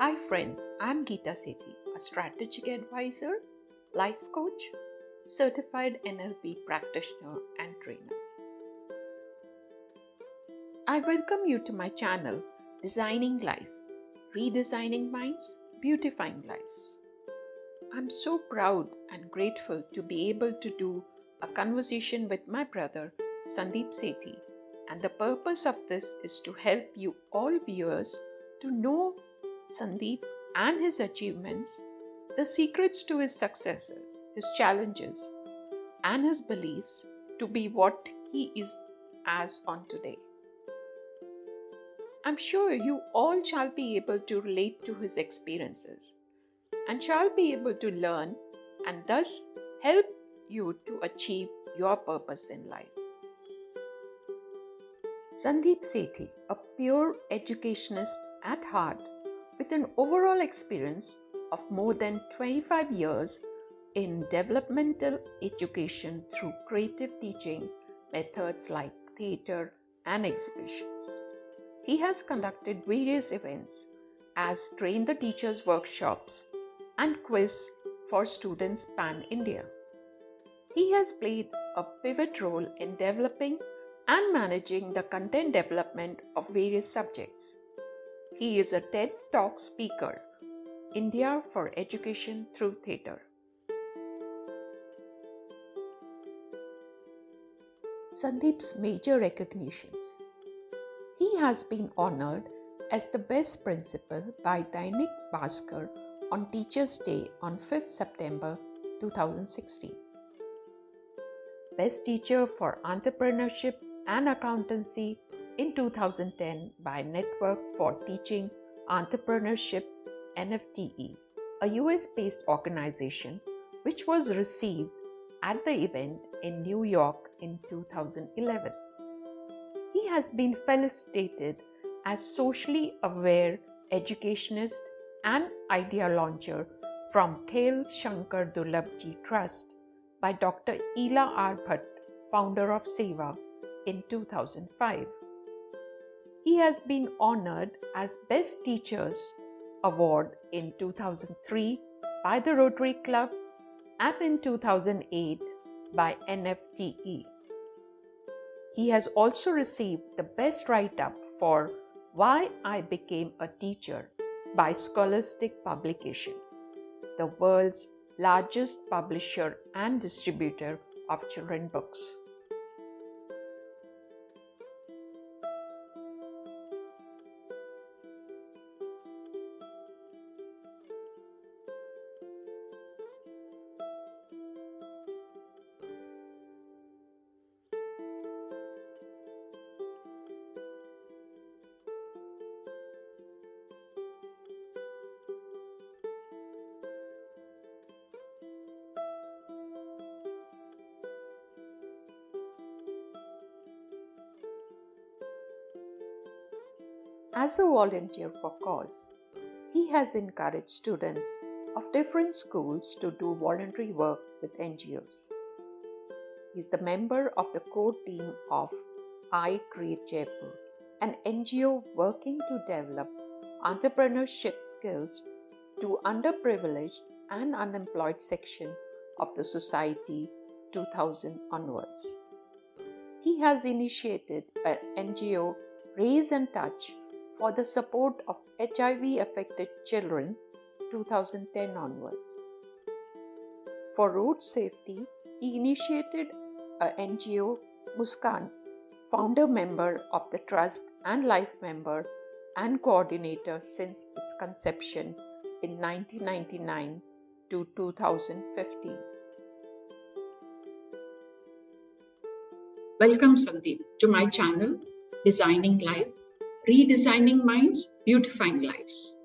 Hi friends, I'm Geeta Sethi, a strategic advisor, life coach, certified NLP practitioner and trainer. I welcome you to my channel, Designing Life, Redesigning Minds, Beautifying Lives. I'm so proud and grateful to be able to do a conversation with my brother, Sandeep Sethi, and the purpose of this is to help you all viewers to know Sandeep and his achievements, the secrets to his successes, his challenges, and his beliefs to be what he is as on today. I'm sure you all shall be able to relate to his experiences and shall be able to learn and thus help you to achieve your purpose in life. Sandeep Sethi, a pure educationist at heart, with an overall experience of more than 25 years in developmental education through creative teaching methods like theatre and exhibitions. He has conducted various events as Train the Teachers workshops and quiz for students pan-India. He has played a pivot role in developing and managing the content development of various subjects. He is a TED Talk speaker, India for Education Through Theatre. Sandeep's major recognitions. He has been honored as the best principal by Dainik Bhaskar on Teachers' Day on 5th September 2016. Best Teacher for Entrepreneurship and Accountancy in 2010 by Network for Teaching Entrepreneurship NFTE, a US-based organization which was received at the event in New York in 2011. He has been felicitated as socially aware educationist and idea launcher from Khel Shankar Durlabji Trust by Dr. Ela R. Bhatt, founder of SEWA, in 2005. He has been honored as Best Teachers Award in 2003 by the Rotary Club and in 2008 by NFTE. He has also received the Best Write-Up for Why I Became a Teacher by Scholastic Publication, the world's largest publisher and distributor of children's books. As a volunteer for cause, he has encouraged students of different schools to do voluntary work with NGOs. He is the member of the core team of I Create Jaipur, an NGO working to develop entrepreneurship skills to underprivileged and unemployed section of the society 2000 onwards. He has initiated an NGO Raise and Touch for the support of HIV-affected children 2010 onwards. For road safety, he initiated a NGO Muskan, founder member of the trust and life member and coordinator since its conception in 1999 to 2015. Welcome Sandeep to my channel, Designing Life, Redesigning Minds, Beautifying Lives.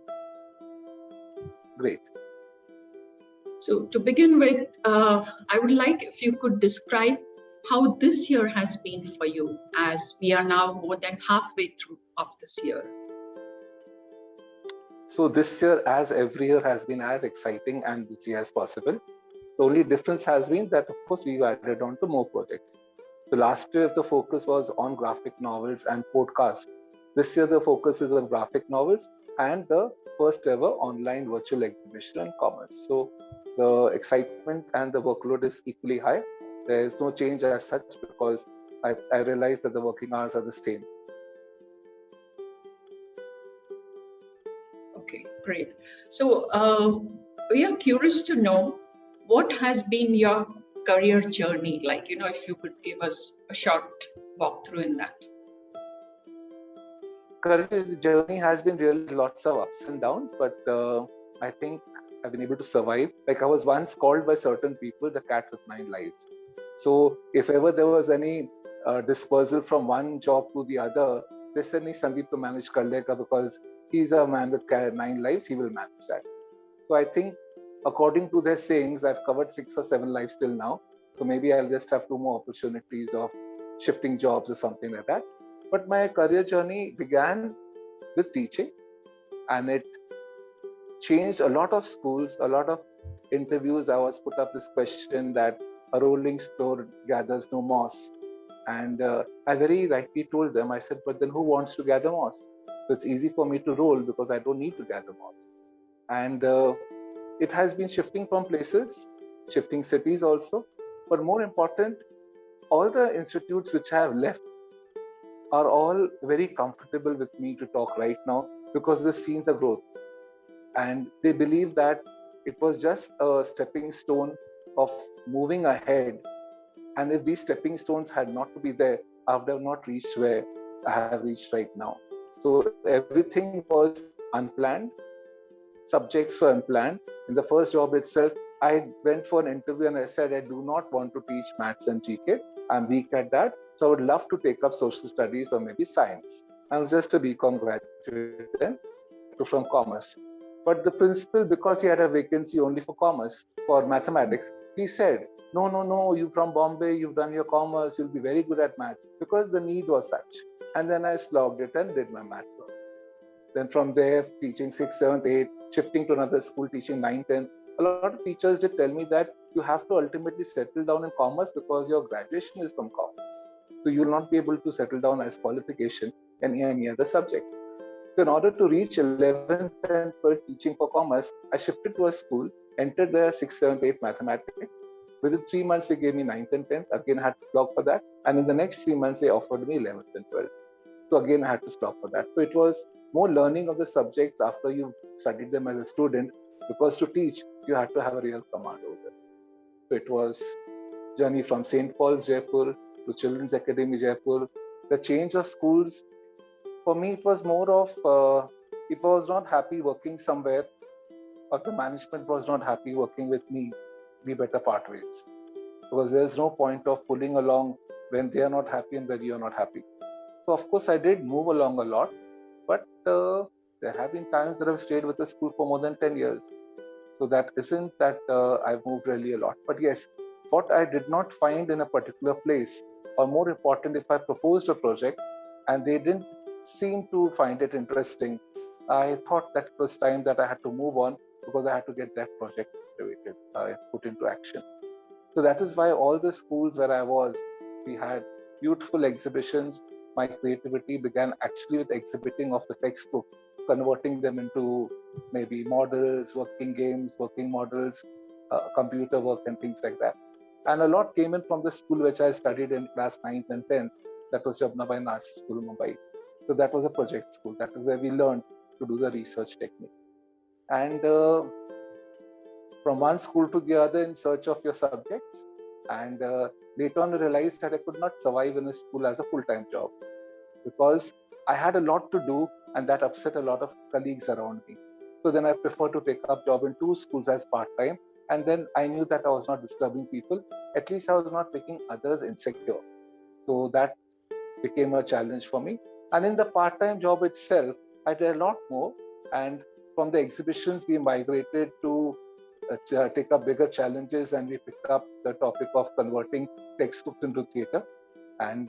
Great. So to begin with, I would like if you could describe how this year has been for you, as we are now more than halfway through of this year. So this year, as every year, has been as exciting and busy as possible. The only difference has been that, of course, we've added on to more projects. So last year, the focus was on graphic novels and podcasts. This year, the focus is on graphic novels, and the first ever online virtual exhibition in commerce. So the excitement and the workload is equally high. There is no change as such because I realize that the working hours are the same. Okay, great. So we are curious to know what has been your career journey like, if you could give us a short walkthrough in that. Career journey has been really lots of ups and downs, but I think I've been able to survive. Like I was once called by certain people the cat with 9 lives. So if ever there was any dispersal from one job to the other, they said, "Nahi, Sandeep to manage kar lega because he's a man with 9 lives. He will manage that." So I think according to their sayings, I've covered 6 or 7 lives till now. So maybe I'll just have 2 more opportunities of shifting jobs or something like that. But my career journey began with teaching, and it changed a lot of schools, a lot of interviews. I was put up this question that a rolling stone gathers no moss. And I very rightly told them, I said, but then who wants to gather moss? So it's easy for me to roll because I don't need to gather moss. And it has been shifting from places, shifting cities also. But more important, all the institutes which I have left are all very comfortable with me to talk right now because they've seen the growth. And they believe that it was just a stepping stone of moving ahead. And if these stepping stones had not to be there, I would have not reached where I have reached right now. So everything was unplanned. Subjects were unplanned. In the first job itself, I went for an interview and I said, I do not want to teach maths and GK. I'm weak at that. So I would love to take up social studies or maybe science. I was just a BCom graduate then, from commerce. But the principal, because he had a vacancy only for commerce, for mathematics, he said, no, you from Bombay, you've done your commerce, you'll be very good at maths, because the need was such. And then I slogged it and did my maths work. Then from there, teaching 6th, 7th, 8th, shifting to another school, teaching 9th, 10th. A lot of teachers did tell me that you have to ultimately settle down in commerce because your graduation is from commerce. So you will not be able to settle down as qualification in any other subject. So in order to reach 11th and 12th teaching for commerce, I shifted to a school, entered the 6th, 7th, 8th mathematics. Within 3 months, they gave me 9th and 10th. Again, I had to slog for that. And in the next 3 months, they offered me 11th and 12th. So again, I had to slog for that. So it was more learning of the subjects after you studied them as a student, because to teach, you had to have a real command over them. So it was journey from St. Paul's, Jaipur, to Children's Academy, Jaipur. The change of schools, for me, it was more of, if I was not happy working somewhere, or the management was not happy working with me, we better part ways. Because there's no point of pulling along when they are not happy and when you are not happy. So of course, I did move along a lot, but there have been times that I've stayed with the school for more than 10 years. So that isn't that I've moved really a lot. But yes, what I did not find in a particular place, or more important, if I proposed a project and they didn't seem to find it interesting, I thought that it was time that I had to move on because I had to get that project activated, put into action. So that is why all the schools where I was, we had beautiful exhibitions. My creativity began actually with exhibiting of the textbook, converting them into maybe models, working games, working models, computer work and things like that. And a lot came in from the school which I studied in class 9th and 10th. That was Jabnabai Narsi School, Mumbai. So that was a project school. That is where we learned to do the research technique. And from one school to the other in search of your subjects. And later on I realized that I could not survive in a school as a full-time job because I had a lot to do and that upset a lot of colleagues around me. So then I preferred to take up job in 2 schools as part-time. And then I knew that I was not disturbing people. At least I was not making others insecure. So that became a challenge for me. And in the part-time job itself, I did a lot more. And from the exhibitions, we migrated to take up bigger challenges, and we picked up the topic of converting textbooks into theatre. And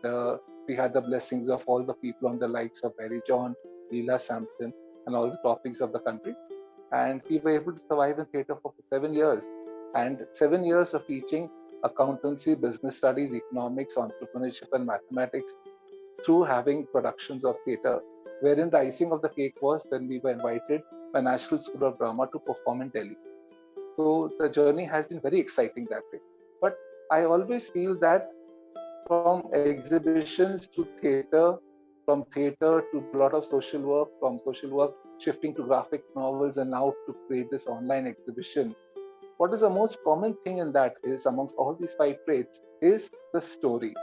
we had the blessings of all the people on the likes of Barry John, Leela Sampson, and all the topics of the country. And we were able to survive in theatre for 7 years. And 7 years of teaching accountancy, business studies, economics, entrepreneurship, and mathematics through having productions of theatre, wherein the icing of the cake was when we were invited by National School of Drama to perform in Delhi. So the journey has been very exciting that way. But I always feel that from exhibitions to theatre, from theatre to a lot of social work, from social work shifting to graphic novels, and now to create this online exhibition, what is the most common thing in that is, amongst all these 5 traits, is the story.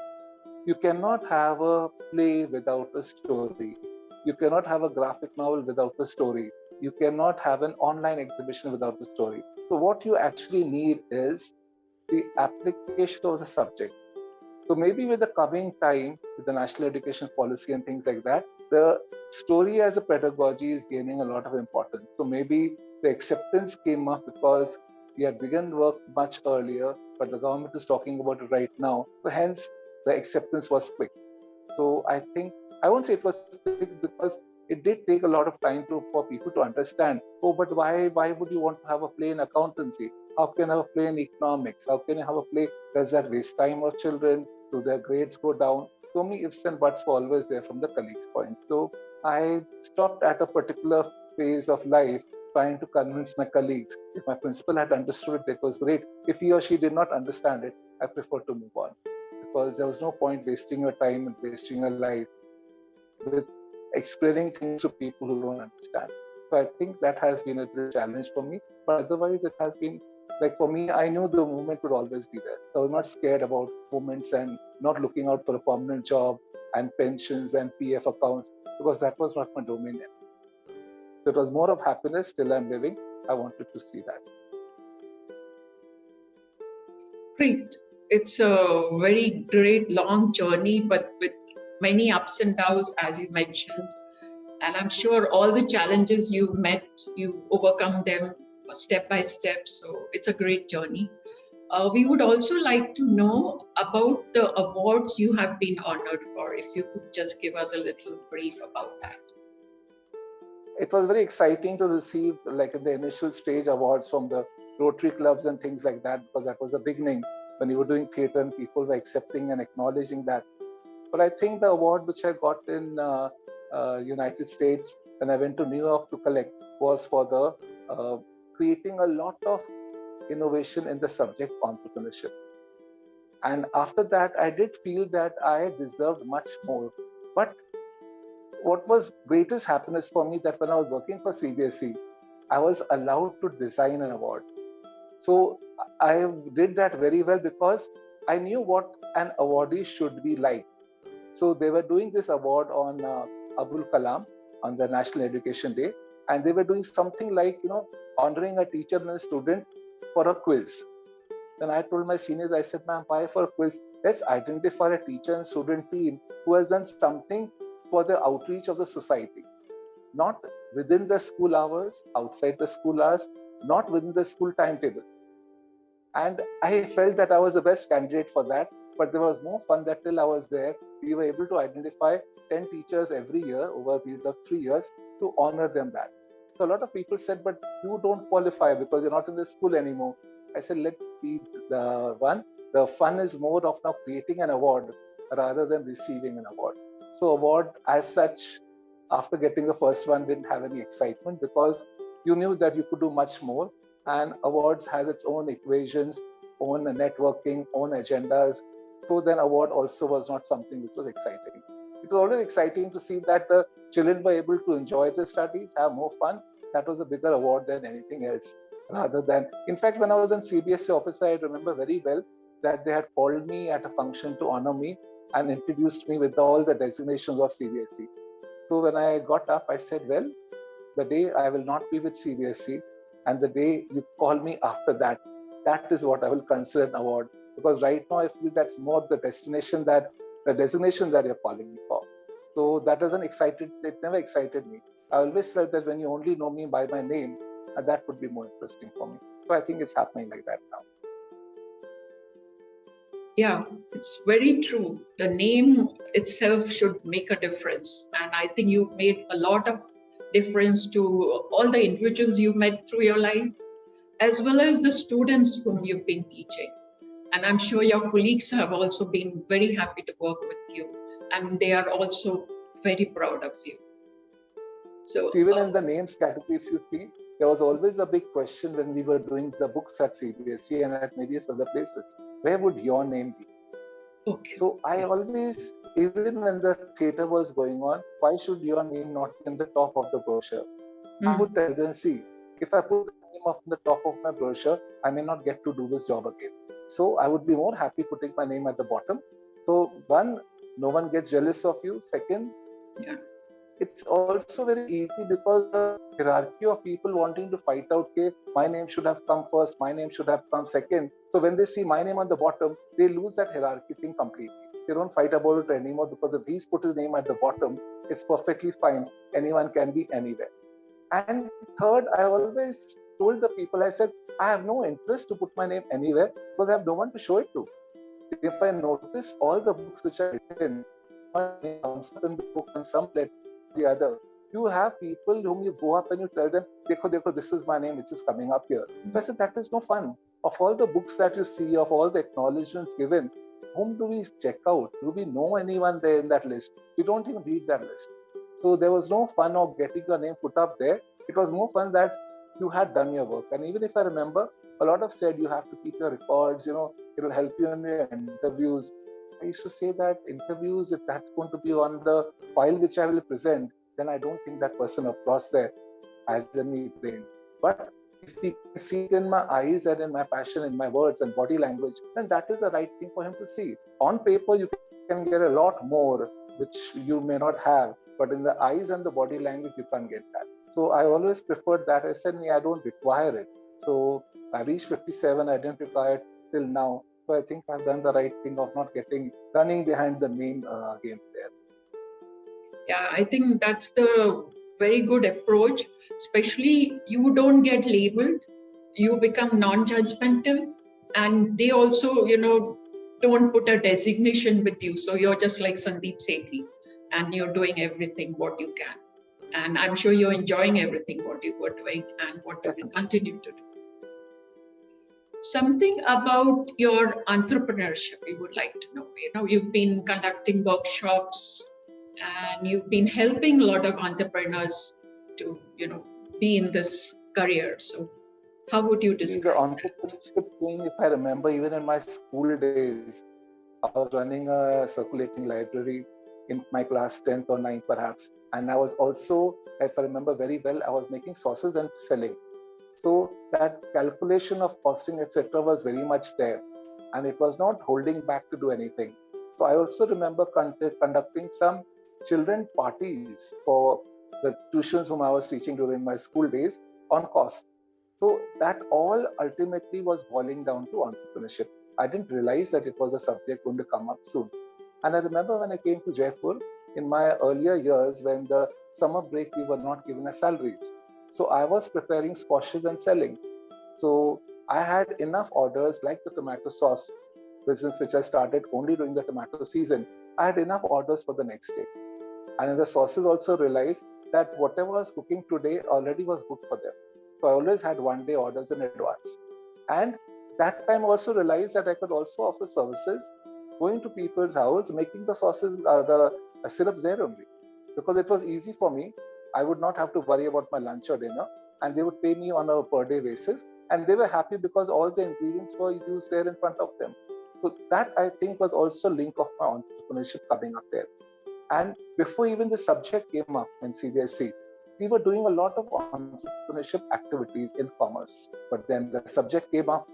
You cannot have a play without a story. You cannot have a graphic novel without a story. You cannot have an online exhibition without a story. So what you actually need is the application of the subject. So maybe with the coming time, with the national education policy and things like that, the story as a pedagogy is gaining a lot of importance. So maybe the acceptance came up because we had begun work much earlier, but the government is talking about it right now. So hence, the acceptance was quick. So I think, I won't say it was quick because it did take a lot of time for people to understand, oh, but why would you want to have a play in accountancy? How can I have a play in economics? How can I have a play? Does that waste time of children? Do their grades go down? So many ifs and buts were always there from the colleagues' point. So I stopped at a particular phase of life trying to convince my colleagues. If my principal had understood it, it was great. If he or she did not understand it, I prefer to move on, because there was no point wasting your time and wasting your life with explaining things to people who don't understand. So I think that has been a great challenge for me. But otherwise, it has been, like, for me, I knew the movement would always be there. So I was not scared about movements and not looking out for a permanent job and pensions and PF accounts, because that was not my domain yet. So it was more of happiness till I'm living. I wanted to see that. Great. It's a very great long journey, but with many ups and downs, as you mentioned. And I'm sure all the challenges you met, you overcome them step by step. So it's a great journey. We would also like to know about the awards you have been honored for. If you could just give us a little brief about that. It was very exciting to receive, like, in the initial stage, awards from the Rotary clubs and things like that, because that was the beginning when you were doing theatre and people were accepting and acknowledging that. But I think the award which I got in United States when I went to New York to collect was for the creating a lot of innovation in the subject entrepreneurship. And after that, I did feel that I deserved much more. But what was greatest happiness for me, that when I was working for CBSE, I was allowed to design an award. So I did that very well because I knew what an awardee should be like. So they were doing this award on Abul Kalam on the National Education Day, and they were doing something like, honoring a teacher and a student for a quiz. Then I told my seniors, I said, ma'am, why for a quiz? Let's identify a teacher and student team who has done something for the outreach of the society, not within the school hours, outside the school hours, not within the school timetable. And I felt that I was the best candidate for that. But there was more fun that till I was there, we were able to identify 10 teachers every year over a period of 3 years to honor them that. So a lot of people said, but you don't qualify because you're not in the school anymore. I said, let be the one. The fun is more of now creating an award rather than receiving an award. So award as such, after getting the first one, didn't have any excitement because you knew that you could do much more. And awards has its own equations, own networking, own agendas. So then award also was not something which was exciting. It was always exciting to see that the children were able to enjoy their studies, have more fun. That was a bigger award than anything else. Rather than, in fact, when I was an CBSE officer, I remember very well that they had called me at a function to honor me and introduced me with all the designations of CBSE. So when I got up, I said, well, the day I will not be with CBSE and the day you call me after that, that is what I will consider an award. Because right now I feel that's more the designation that you're calling me for. So that doesn't excite it. It never excited me. I always felt that when you only know me by my name, that would be more interesting for me. So I think it's happening like that now. Yeah, it's very true. The name itself should make a difference. And I think you've made a lot of difference to all the individuals you've met through your life, as well as the students whom you've been teaching. And I'm sure your colleagues have also been very happy to work with you. and they are also very proud of you. So, See, even in the names category, if you see, there was always a big question when we were doing the books at CBSE and at various other places. Where would your name be? okay. So I always, even when the theatre was going on, why should your name not be on the top of the brochure? I would tell them, see, if I put the name on the top of my brochure, I may not get to do this job again. So I would be more happy putting my name at the bottom. So one, no one gets jealous of you. Second, it's also very easy because the hierarchy of people wanting to fight out, okay, my name should have come first, my name should have come second. So when they see my name on the bottom, they lose that hierarchy thing completely. They don't fight about it anymore because if he's put his name at the bottom, it's perfectly fine. Anyone can be anywhere. And third, I always told the people, I said, I have no interest to put my name anywhere because I have no one to show it to. If I notice all the books which are written, my name comes up in the book and some letter the other. You have people whom you go up and you tell them, dekho, dekho, this is my name which is coming up here. So I said, that is no fun. Of all the books that you see, of all the acknowledgements given, whom do we check out? Do we know anyone there in that list? We don't even read that list. So there was no fun of getting your name put up there. It was more fun that you had done your work. And even if I remember, a lot of said you have to keep your records, it'll help you in your interviews. I used to say that interviews, if that's going to be on the file which I will present, then I don't think that person across there has any brain. But if he can see it in my eyes and in my passion, in my words and body language, then that is the right thing for him to see. On paper, you can get a lot more, which you may not have, but in the eyes and the body language, you can't get that. So I always preferred that. I said, I don't require it. So I reached 57, I didn't require it till now. So I think I've done the right thing of not running behind the name game there. Yeah, I think that's the very good approach. Especially you don't get labeled, you become non-judgmental, and they also, don't put a designation with you. So you're just like Sandeep Sethi, and you're doing everything what you can. And I'm sure you're enjoying everything what you were doing and what you will continue to do. Something about your entrepreneurship we would like to know. You've been conducting workshops and you've been helping a lot of entrepreneurs to, be in this career. So how would you describe the entrepreneurship thing? If I remember, even in my school days, I was running a circulating library in my class 10th or 9th perhaps. And I was also, if I remember very well, I was making sauces and selling. So that calculation of costing, etc., was very much there, and it was not holding back to do anything. So I also remember conducting some children parties for the tuitions whom I was teaching during my school days on cost. So that all ultimately was boiling down to entrepreneurship. I didn't realize that it was a subject going to come up soon. And I remember when I came to Jaipur in my earlier years, when the summer break, we were not given us salaries. So I was preparing squashes and selling. So I had enough orders, like the tomato sauce business, which I started only during the tomato season. I had enough orders for the next day. And in the sauces also realized that whatever I was cooking today already was good for them. So I always had one day orders in advance. And that time also realized that I could also offer services, going to people's house, making the sauces, the syrups there only. Because it was easy for me. I would not have to worry about my lunch or dinner, and they would pay me on a per day basis. And they were happy because all the ingredients were used there in front of them. So that, I think, was also a link of my entrepreneurship coming up there. And before even the subject came up in CBSE, we were doing a lot of entrepreneurship activities in commerce. But then the subject came up,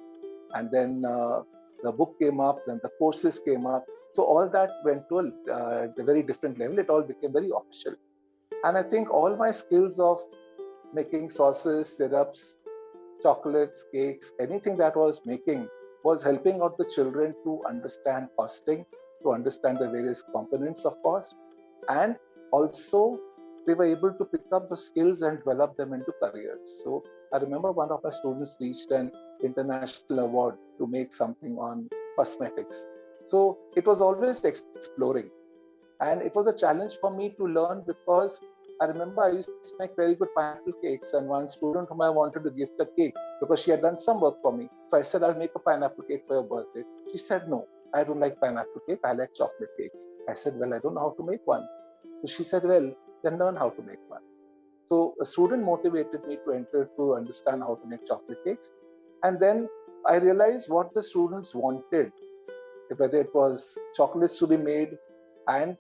and then the book came up, then the courses came up. So all that went to a very different level. It all became very official. And I think all my skills of making sauces, syrups, chocolates, cakes, anything that I was making was helping out the children to understand costing, to understand the various components of cost. And also they were able to pick up the skills and develop them into careers. So I remember one of my students reached an international award to make something on cosmetics. So it was always exploring. And it was a challenge for me to learn because I remember I used to make very good pineapple cakes, and one student whom I wanted to gift a cake because she had done some work for me. So I said, I'll make a pineapple cake for your birthday. She said no. I don't like pineapple cake, I like chocolate cakes. I said, well, I don't know how to make one. So she said, well, then learn how to make one. So a student motivated me to enter to understand how to make chocolate cakes. And then I realized what the students wanted, whether it was chocolates to be made, and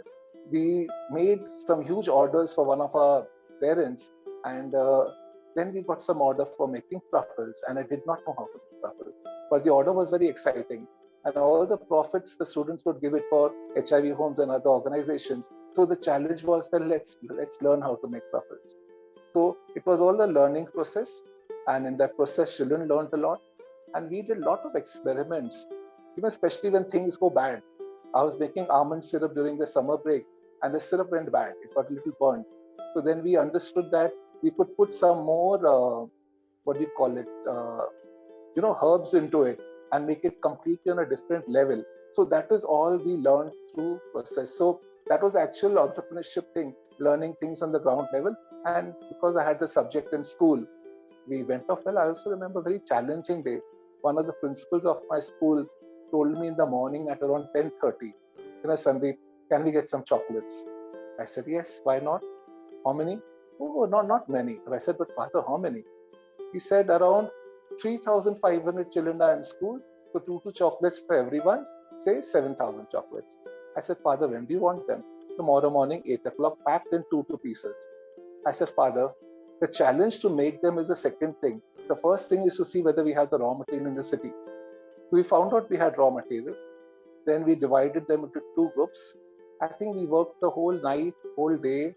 we made some huge orders for one of our parents, and then we got some order for making truffles, and I did not know how to make truffles, but the order was very exciting, and all the profits the students would give it for HIV homes and other organizations. So the challenge was that let's learn how to make truffles. So it was all a learning process, and in that process, children learned a lot, and we did a lot of experiments, especially when things go bad. I was making almond syrup during the summer break, and the syrup went bad. It got a little burnt. So then we understood that we could put some more, herbs into it and make it completely on a different level. So that is all we learned through process. So that was actual entrepreneurship thing, learning things on the ground level. And because I had the subject in school, we went off well. I also remember a very challenging day. One of the principals of my school told me in the morning at around 10:30, Sandeep, can we get some chocolates? I said, yes, why not? How many? Oh, not many. I said, but Father, how many? He said, around 3,500 children are in school, so 2 chocolates for everyone, say 7,000 chocolates. I said, Father, when do you want them? Tomorrow morning, 8 o'clock, packed in 2 pieces. I said, Father, the challenge to make them is the second thing. The first thing is to see whether we have the raw material in the city. So we found out we had raw material. Then we divided them into 2 groups. I think we worked the whole night, whole day,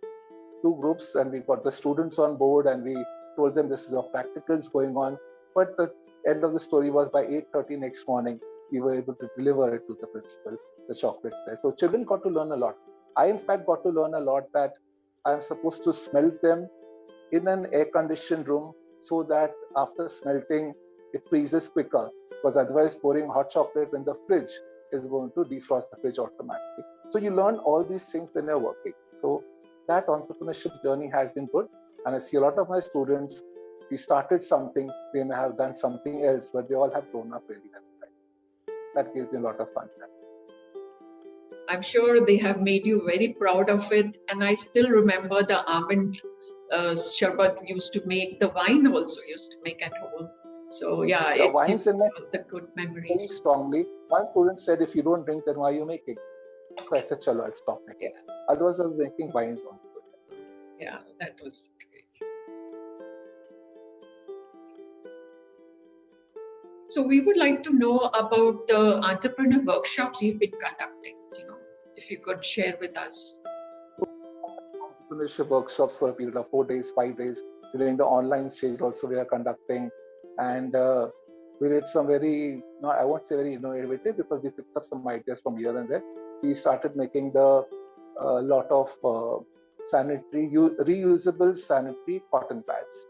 2 groups, and we got the students on board, and we told them this is our practicals going on. But the end of the story was by 8:30 next morning, we were able to deliver it to the principal, the chocolates there. So children got to learn a lot. I, in fact, got to learn a lot that I'm supposed to smelt them in an air-conditioned room so that after smelting, it freezes quicker, because otherwise pouring hot chocolate in the fridge is going to defrost the fridge automatically. So you learn all these things when you're working. So that entrepreneurship journey has been good. And I see a lot of my students, we started something, they may have done something else, but they all have grown up really well. That gives me a lot of fun. I'm sure they have made you very proud of it. And I still remember the almond sharbat used to make, the wine also used to make at home. So yeah, the it wines gives in my the good memories. Very strongly. One student said, if you don't drink, then why are you making? So I said, chalo, I'll stop making. Yeah. Otherwise, I was making wines on. Yeah, that was great. So we would like to know about the entrepreneur workshops you've been conducting, if you could share with us. Entrepreneurship workshops for a period of 4 days, 5 days. During the online stage also we are conducting. And we did some very, I won't say very innovative, because we picked up some ideas from here and there. We started making the lot of reusable sanitary cotton pads.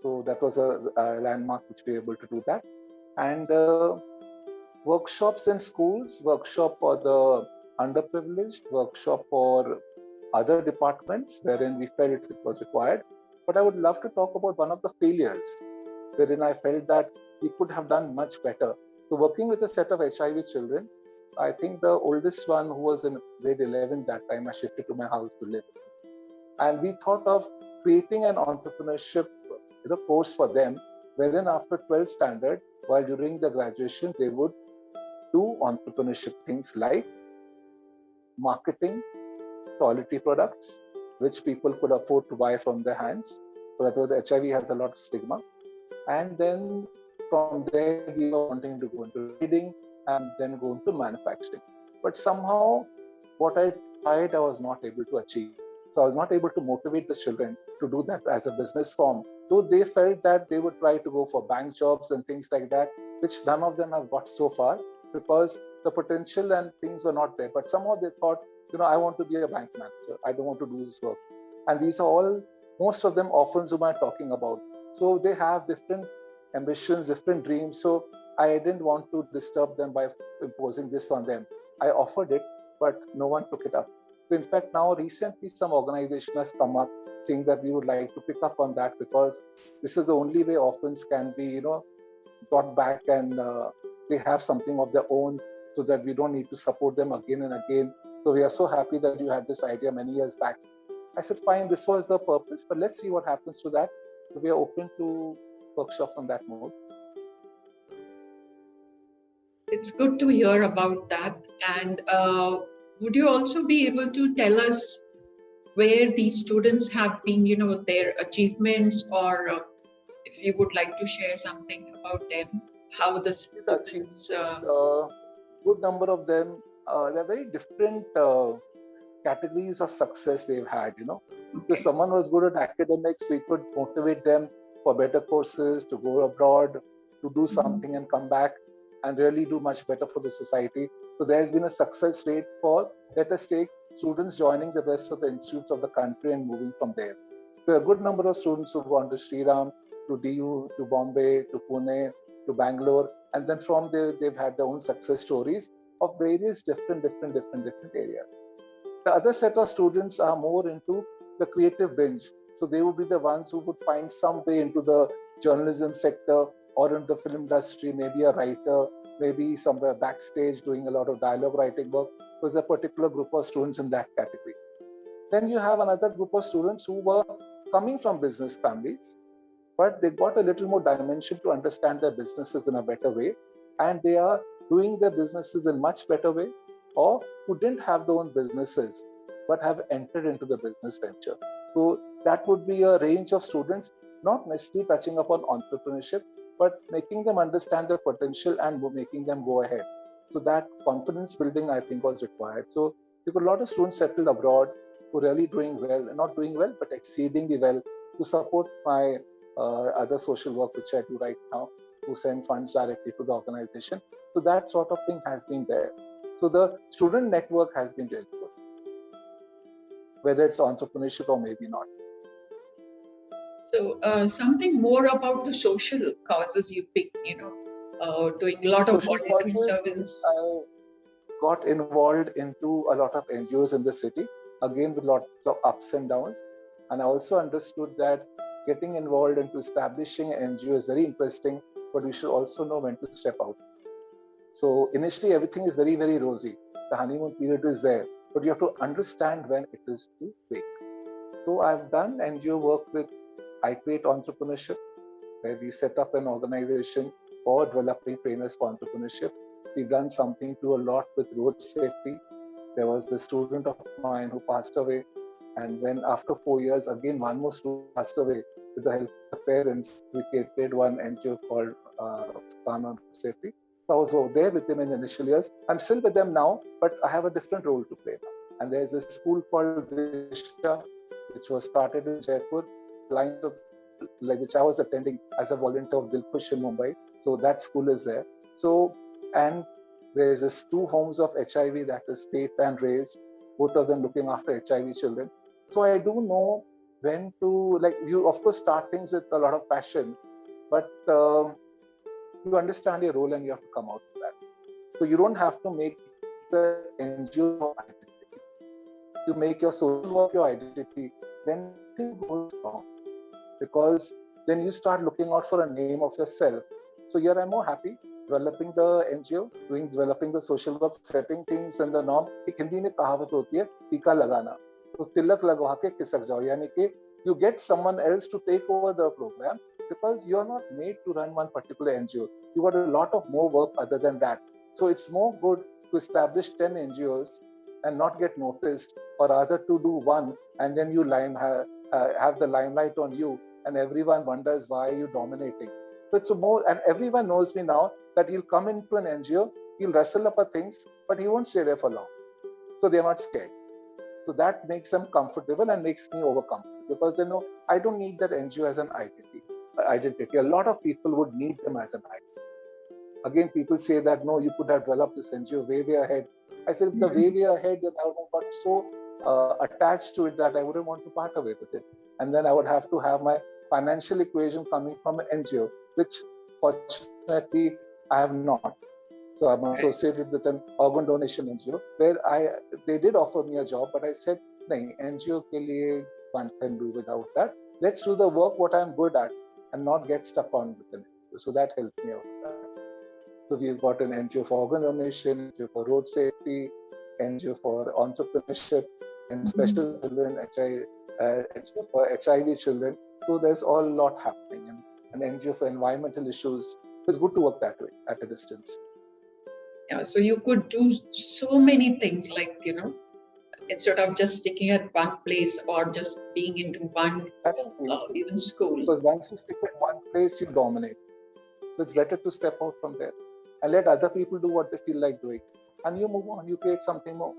So that was a landmark which we were able to do that. And workshops in schools, workshop for the underprivileged, workshop for other departments wherein we felt it was required. But I would love to talk about one of the failures wherein I felt that we could have done much better. So working with a set of HIV children, I think the oldest one, who was in grade 11 that time, I shifted to my house to live. And we thought of creating an entrepreneurship course for them, wherein after 12th standard, while during the graduation, they would do entrepreneurship things like marketing quality products, which people could afford to buy from their hands. So that was, HIV has a lot of stigma. And then from there, we were wanting to go into reading and then go into manufacturing. But somehow, what I tried, I was not able to achieve. So I was not able to motivate the children to do that as a business form. Though they felt that they would try to go for bank jobs and things like that, which none of them have got so far, because the potential and things were not there. But somehow they thought, I want to be a bank manager. I don't want to do this work. And these are all, most of them orphans whom I'm talking about. So they have different ambitions, different dreams. So I didn't want to disturb them by imposing this on them. I offered it, but no one took it up. So in fact, now recently some organization has come up saying that we would like to pick up on that, because this is the only way orphans can be, brought back, and they have something of their own so that we don't need to support them again and again. So we are so happy that you had this idea many years back. I said, fine, this was the purpose, but let's see what happens to that. So we are open to workshops on that mode. It's good to hear about that. And would you also be able to tell us where these students have been, their achievements, or if you would like to share something about them, how the students... Good number of them, they're very different categories of success they've had, Okay. If someone was good at academics, we could motivate them for better courses, to go abroad, to do something and come back and really do much better for the society. So there has been a success rate for, let us take students joining the rest of the institutes of the country and moving from there. So a good number of students who've gone to Sri Ram, to DU, to Bombay, to Pune, to Bangalore, and then from there they've had their own success stories of various different areas. The other set of students are more into the creative bench. So they would be the ones who would find some way into the journalism sector or in the film industry, maybe a writer, maybe somewhere backstage doing a lot of dialogue writing work. There's a particular group of students in that category. Then you have another group of students who were coming from business families, but they got a little more dimension to understand their businesses in a better way, and they are doing their businesses in much better way, or who didn't have their own businesses but have entered into the business venture. So that would be a range of students, not necessarily touching upon entrepreneurship, but making them understand their potential and making them go ahead. So that confidence building, I think, was required. So there were a lot of students settled abroad who are really doing well, not doing well, but exceedingly well, to support my other social work which I do right now, who send funds directly to the organization. So that sort of thing has been there. So the student network has been really good, whether it's entrepreneurship or maybe not. So something more about the social causes you picked, doing a lot of voluntary service. I got involved into a lot of NGOs in the city, again with lots of ups and downs. And I also understood that getting involved into establishing an NGO is very interesting, but we should also know when to step out. So initially, everything is very, very rosy. The honeymoon period is there, but you have to understand when it is too late. So I've done NGO work with I Create Entrepreneurship, where we set up an organization for developing trainers for entrepreneurship. We've done something to a lot with road safety. There was a student of mine who passed away, and when after 4 years, again one more student passed away. With the help of the parents, we created one NGO called Stan on Safety. So I was there with them in the initial years. I'm still with them now, but I have a different role to play now. And there's a school called Disha, which was started in Jaipur, which I was attending as a volunteer of Dilkhush in Mumbai. So that school is there. So, and there's this 2 homes of HIV, that is Faith and Raise, both of them looking after HIV children. So I do know when to, you of course start things with a lot of passion, but you understand your role and you have to come out of that. So you don't have to make the NGO your identity. To make your social work your identity, then things goes wrong. Because then you start looking out for a name of yourself. So here I'm more happy developing the NGO, developing the social work, setting things in the norm. एक हिंदी में कहावत होती है, टीका लगाना. तो तिलक लगवा के खिसक जाओ. यानी कि you get someone else to take over the program, because you are not made to run one particular NGO. You got a lot of more work other than that. So it's more good to establish 10 NGOs and not get noticed, or rather to do one and then you have the limelight on you, and everyone wonders why you're dominating. So it's more, and everyone knows me now that he'll come into an NGO, he'll wrestle up things, but he won't stay there for long. So they're not scared. So that makes them comfortable and makes me overcome, because they know I don't need that NGO as an identity. A lot of people would need them as an identity. Again, people say that, no, you could have developed this NGO way ahead. I said, the way ahead, then I would have got so attached to it that I wouldn't want to part away with it. And then I would have to have my financial equation coming from an NGO, which fortunately I have not. So I'm associated with an organ donation NGO, where they did offer me a job, but I said, nahin, NGO ke liye one can do without that. Let's do the work what I'm good at and not get stuck on with an NGO. So that helped me out with that. So we've got an NGO for organ donation, NGO for road safety, NGO for entrepreneurship, and special children, NGO for HIV children. So there's all a lot happening, and an NGO for environmental issues. It's good to work that way at a distance. Yeah, so you could do so many things, like, instead of just sticking at one place or just being into one, even school. Because once you stick at one place, you dominate. So it's better to step out from there and let other people do what they feel like doing. And you move on, you create something more.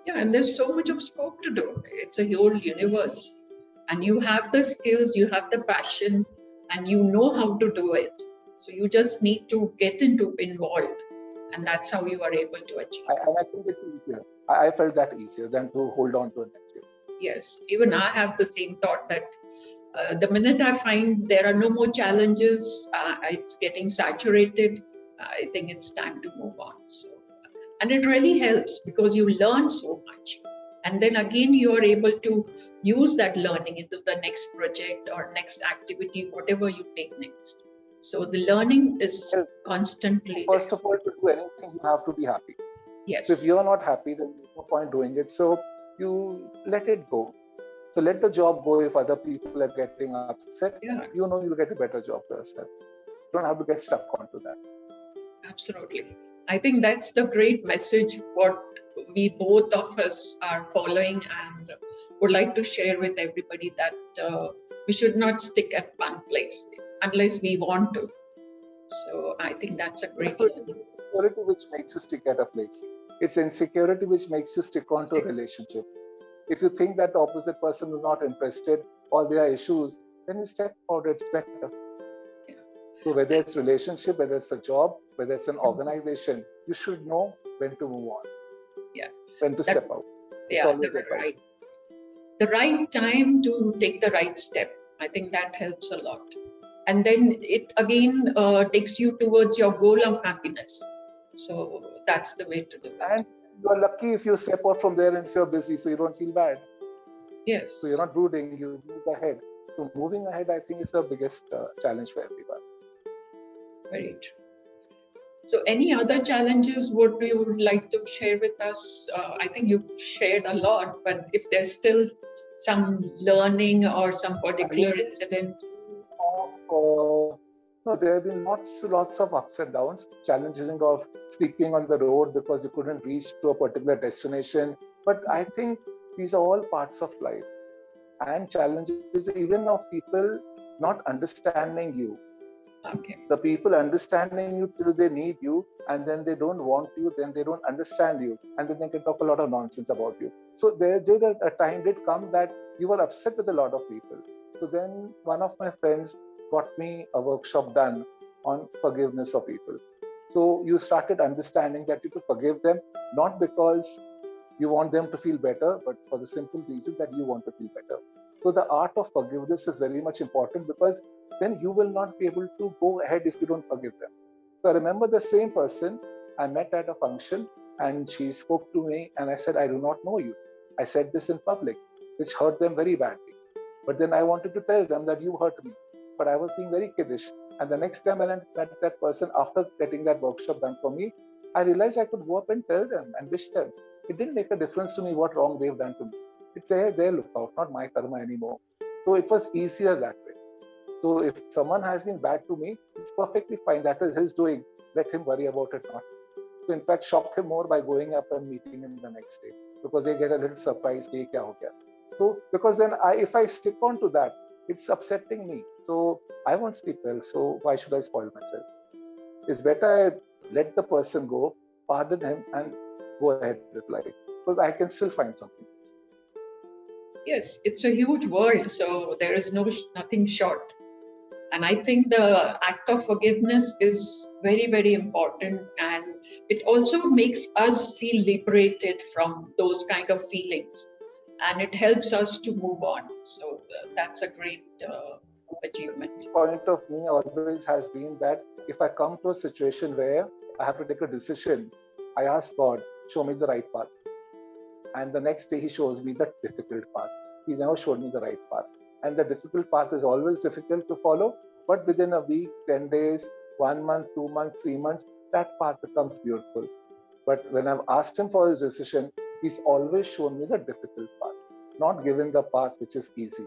Yeah, and there's so much of scope to do. It's a whole universe. And you have the skills, you have the passion, and you know how to do it. So you just need to get involved. And that's how you are able to achieve. I think it's easier. I felt that easier than to hold on to an NGO. Yes, even I have the same thought that the minute I find there are no more challenges, it's getting saturated, I think it's time to move on. So, and it really helps because you learn so much. And then again, you are able to use that learning into the next project or next activity, whatever you take next. So the learning is constantly. First of all, to do anything, you have to be happy. Yes. So if you're not happy, then there's no point doing it. So you let it go. So let the job go. If other people are getting upset, you know you'll get a better job for yourself. You don't have to get stuck onto that. Absolutely. I think that's the great message what we both of us are following and would like to share with everybody, that we should not stick at one place unless we want to. So I think that's a great thing. Insecurity which makes you stick at a place. It's insecurity which makes you stick onto a relationship. If you think that the opposite person is not interested or there are issues, then you step out, it's better. Yeah. So whether it's relationship, whether it's a job, whether it's an organization, you should know when to move on. Yeah. When to step out. Yeah, the right time to take the right step. I think that helps a lot. And then it again takes you towards your goal of happiness. So that's the way to do it. And you're lucky if you step out from there and if you're busy, so you don't feel bad. Yes. So you're not brooding, you move ahead. So moving ahead, I think, is the biggest challenge for everyone. Very true. So any other challenges what you would like to share with us? I think you've shared a lot, but if there's still some learning or some particular incident. No, there have been lots of ups and downs, challenges of sleeping on the road because you couldn't reach to a particular destination. But I think these are all parts of life, and challenges even of people not understanding you. Okay. The people understanding you till they need you, and then they don't want you, then they don't understand you, and then they can talk a lot of nonsense about you. So there did a time did come that you were upset with a lot of people. So then one of my friends got me a workshop done on forgiveness of people. So you started understanding that you could forgive them, not because you want them to feel better, but for the simple reason that you want to feel better. So the art of forgiveness is very much important, because then you will not be able to go ahead if you don't forgive them. So I remember the same person I met at a function, and she spoke to me and I said, I do not know you. I said this in public, which hurt them very badly. But then I wanted to tell them that you hurt me. But I was being very kiddish. And the next time I met that person, after getting that workshop done for me, I realized I could go up and tell them and wish them. It didn't make a difference to me what wrong they've done to me. It's their lookout, not my karma anymore. So it was easier that way. So if someone has been bad to me, it's perfectly fine. That is his doing. Let him worry about it, not. So in fact, shock him more by going up and meeting him the next day, because they get a little surprised. So because then if I stick on to that, it's upsetting me. So I won't sleep well. So why should I spoil myself? It's better I let the person go, pardon him, and go ahead with life, because I can still find something else. Yes, it's a huge world, so there is nothing short. And I think the act of forgiveness is very, very important, and it also makes us feel liberated from those kind of feelings, and it helps us to move on. So that's a great achievement. The point of me always has been that if I come to a situation where I have to take a decision, I ask God, show me the right path. And the next day he shows me the difficult path. He's never showed me the right path. And the difficult path is always difficult to follow, but within a week, 10 days, 1 month, 2 months, 3 months, that part becomes beautiful. But when I've asked him for his decision, he's always shown me the difficult path, not given the path which is easy.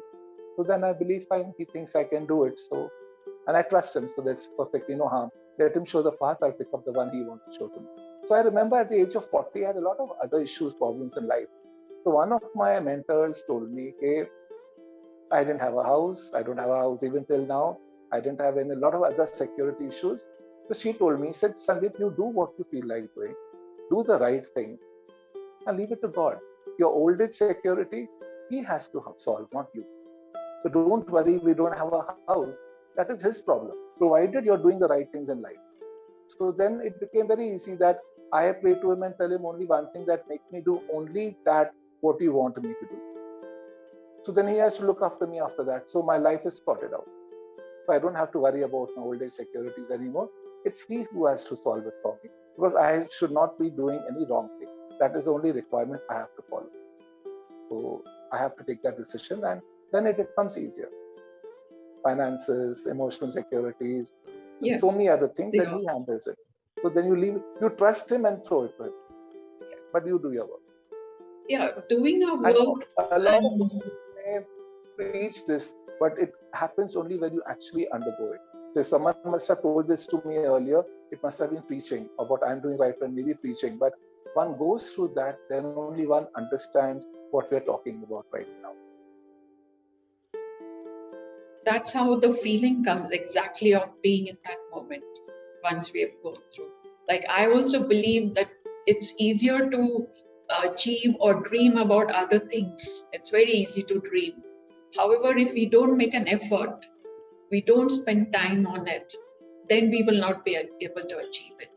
So then I believe, fine, he thinks I can do it. So, and I trust him, so that's perfectly no harm. Let him show the path, I'll pick up the one he wants to show to me. So I remember at the age of 40, I had a lot of other issues, problems in life. So one of my mentors told me, hey, I didn't have a house. I don't have a house even till now. I didn't have a lot of other security issues. So she told me, said, Sandeep, you do what you feel like doing. Do the right thing and leave it to God. Your old age security, He has to solve, not you. So don't worry, we don't have a house. That is His problem, provided you're doing the right things in life. So then it became very easy that I pray to Him and tell Him only one thing, that make me do only that what you want me to do. So then He has to look after me after that. So my life is sorted out. So I don't have to worry about my old age securities anymore. It's He who has to solve it for me, because I should not be doing any wrong thing. That is the only requirement I have to follow. So I have to take that decision, and then it becomes easier. Finances, emotional securities, and so many other things, and He handles it. So then you leave, you trust Him and throw it to Him. But you do your work. Yeah, doing our work. A lot of people may preach this, but it happens only when you actually undergo it. So if someone must have told this to me earlier, it must have been preaching, or what I'm doing right now, maybe preaching. But one goes through that, then only one understands what we're talking about right now. That's how the feeling comes exactly of being in that moment once we have gone through. Like, I also believe that it's easier to achieve or dream about other things. It's very easy to dream. However, if we don't make an effort, we don't spend time on it, then we will not be able to achieve it.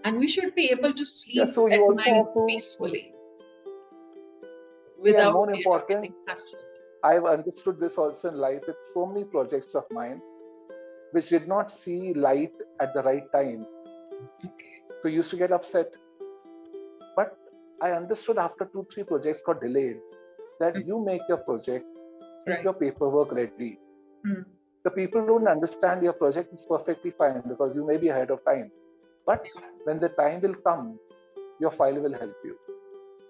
And we should be able to sleep at night peacefully without more important, getting hassled. I've understood this also in life with so many projects of mine which did not see light at the right time. Okay. So I used to get upset. But I understood after 2-3 projects got delayed that you make your project, keep your paperwork ready. The people don't understand your project is perfectly fine because you may be ahead of time. But when the time will come, your file will help you.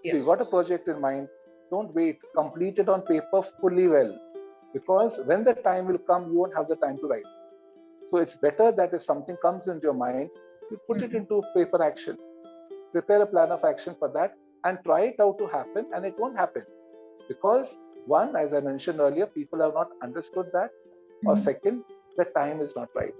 So you got a project in mind, don't wait, complete it on paper fully well. Because when the time will come, you won't have the time to write. So it's better that if something comes into your mind, you put it into paper action. Prepare a plan of action for that and try it out to happen, and it won't happen. Because one, as I mentioned earlier, people have not understood that. Or second, the time is not right.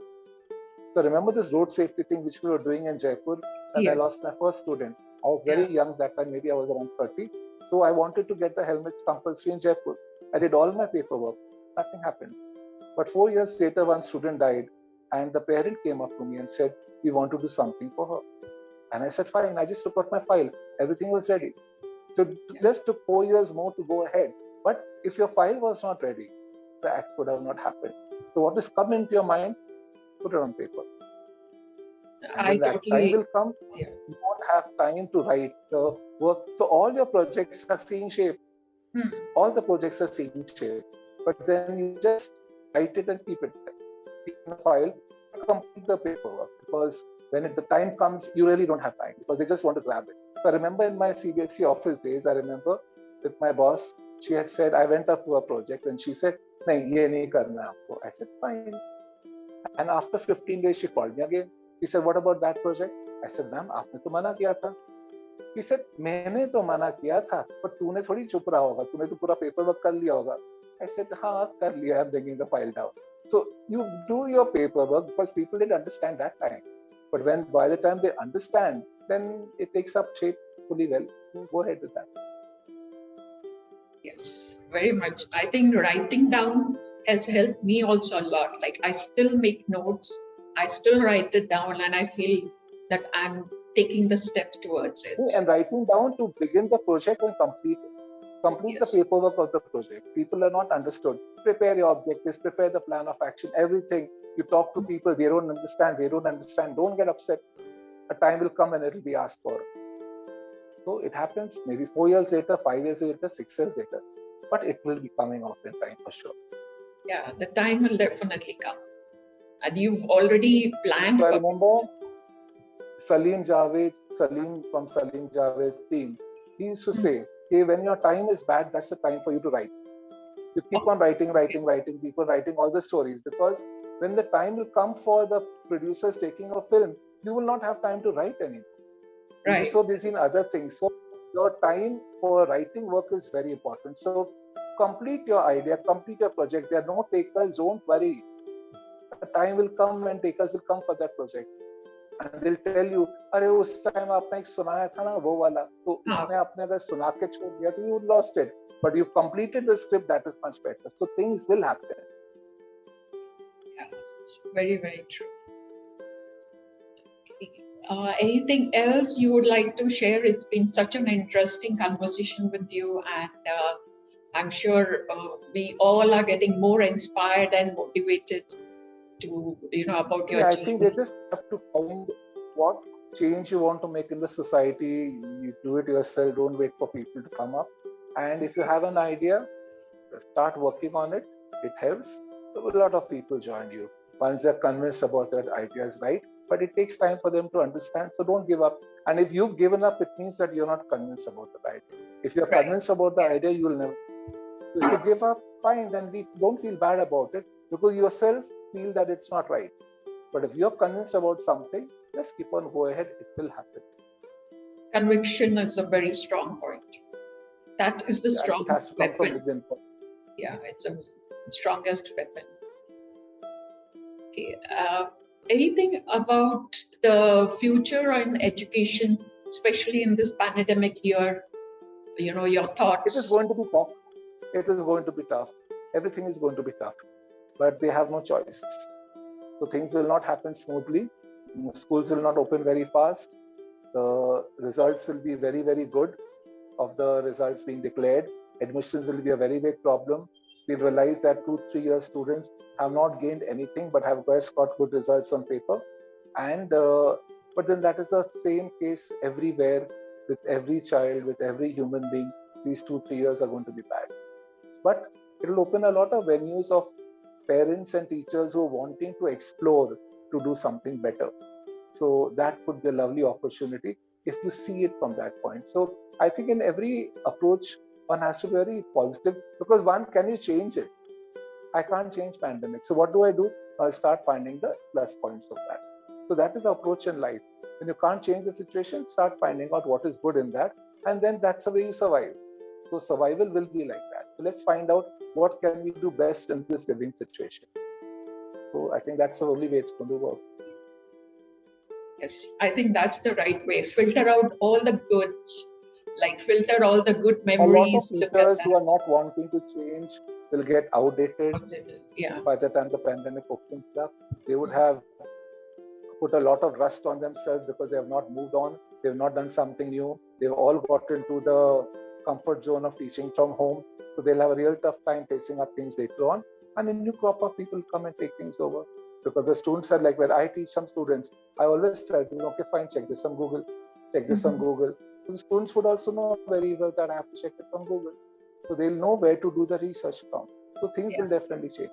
So remember this road safety thing which we were doing in Jaipur, and I lost my first student. I was very young that time, maybe I was around 30. So I wanted to get the helmets compulsory in Jaipur. I did all my paperwork. Nothing happened. But 4 years later, one student died, and the parent came up to me and said, we want to do something for her. And I said, fine. I just took out my file. Everything was ready. So it just took 4 years more to go ahead. But if your file was not ready, the act would have not happened. So what has come into your mind, put it on paper. And when that time will come, you won't have time to write the work. So all your projects are seeing shape. All the projects are seeing shape. But then you just write it and keep it there. Keep in a file, complete the paperwork. Because when the time comes, you really don't have time because they just want to grab it. So I remember in my CBSE office days, I remember with my boss, she had said, I went up to a project and she said, nahi, ye nahi karna aapko. I said, fine. And after 15 days, she called me again. She said, what about that project? I said, ma'am, aapne to mana kiya tha. She said, मैंने तो मना किया था, पर तूने थोड़ी चुप रहा होगा, तूने तो पूरा paperwork कर लिया होगा. I said, हाँ, कर लिया. I'm bringing the file down. So you do your paperwork because people didn't understand that time. But when by the time they understand, then it takes up shape fully well. You go ahead with that. Yes, very much. I think writing down has helped me also a lot. Like, I still make notes, I still write it down, and I feel that I'm taking the step towards it. And writing down to begin the project and complete it. Complete the paperwork of the project. People are not understood. Prepare your objectives, prepare the plan of action, everything. You talk to people, they don't understand. Don't get upset. A time will come and it will be asked for. So it happens maybe 4 years later, 5 years later, 6 years later. But it will be coming out in time for sure. Yeah, the time will definitely come. And you've already planned so for I remember, Salim from Salim Javed's team, he used to say, hey, when your time is bad, that's the time for you to write. You keep on writing, keep on writing all the stories, because when the time will come for the producers taking a film, you will not have time to write anymore. You'll be so busy in other things. So your time for writing work is very important. So complete your idea, complete your project. There are no takers, don't worry. The time will come when takers will come for that project. And they'll tell you, अरे उस time आपने एक सुनाया था ना वो वाला, तो उसने आपने अगर सुना के छोड़ दिया तो you lost it. But you've completed the script, that is much better. So things will happen. Yeah, very, very true. Anything else you would like to share? It's been such an interesting conversation with you, and I'm sure we all are getting more inspired and motivated to, about your I think they just have to find what change you want to make in the society. You do it yourself, don't wait for people to come up. And if you have an idea, start working on it. It helps. So a lot of people join you once they're convinced about that idea is right. But it takes time for them to understand. So don't give up. And if you've given up, it means that you're not convinced about the idea. If you're convinced about the idea, you will never. If you give up, fine, then don't feel bad about it, because yourself feel that it's not right. But if you're convinced about something, just keep on go ahead. It will happen. Conviction is a very strong point. That is the strongest it has to come weapon. From within. Yeah, it's the strongest weapon. Okay. Anything about the future in education, especially in this pandemic year? Your thoughts. It is going to be tough. It is going to be tough. Everything is going to be tough, but they have no choice. So things will not happen smoothly. Schools will not open very fast. The results will be very, very good. Of the results being declared, admissions will be a very big problem. We've realized that 2-3 year students have not gained anything but have just got good results on paper. And but then that is the same case everywhere with every child, with every human being. These 2-3 years are going to be bad. But it will open a lot of venues of parents and teachers who are wanting to explore to do something better. So that could be a lovely opportunity if you see it from that point. So I think in every approach, one has to be very positive, because can you change it? I can't change pandemic. So what do? I'll start finding the plus points of that. So that is the approach in life. When you can't change the situation, start finding out what is good in that. And then that's the way you survive. So survival will be like that. So let's find out what can we do best in this living situation. So I think that's the only way it's going to work. Yes, I think that's the right way. Filter out all the goods, filter all the good memories. A lot of teachers who are not wanting to change will get outdated. Yeah. By the time the pandemic opens up, they would have put a lot of rust on themselves because they have not moved on. They have not done something new. They've all got into the comfort zone of teaching from home. So they'll have a real tough time facing up things later on. And a new crop of people come and take things over. Because the students are when I teach some students, I always tell them, okay, fine, check this on Google. Check this on Google. So the students would also know very well that I have to check it from Google. So they'll know where to do the research from. So things will definitely change.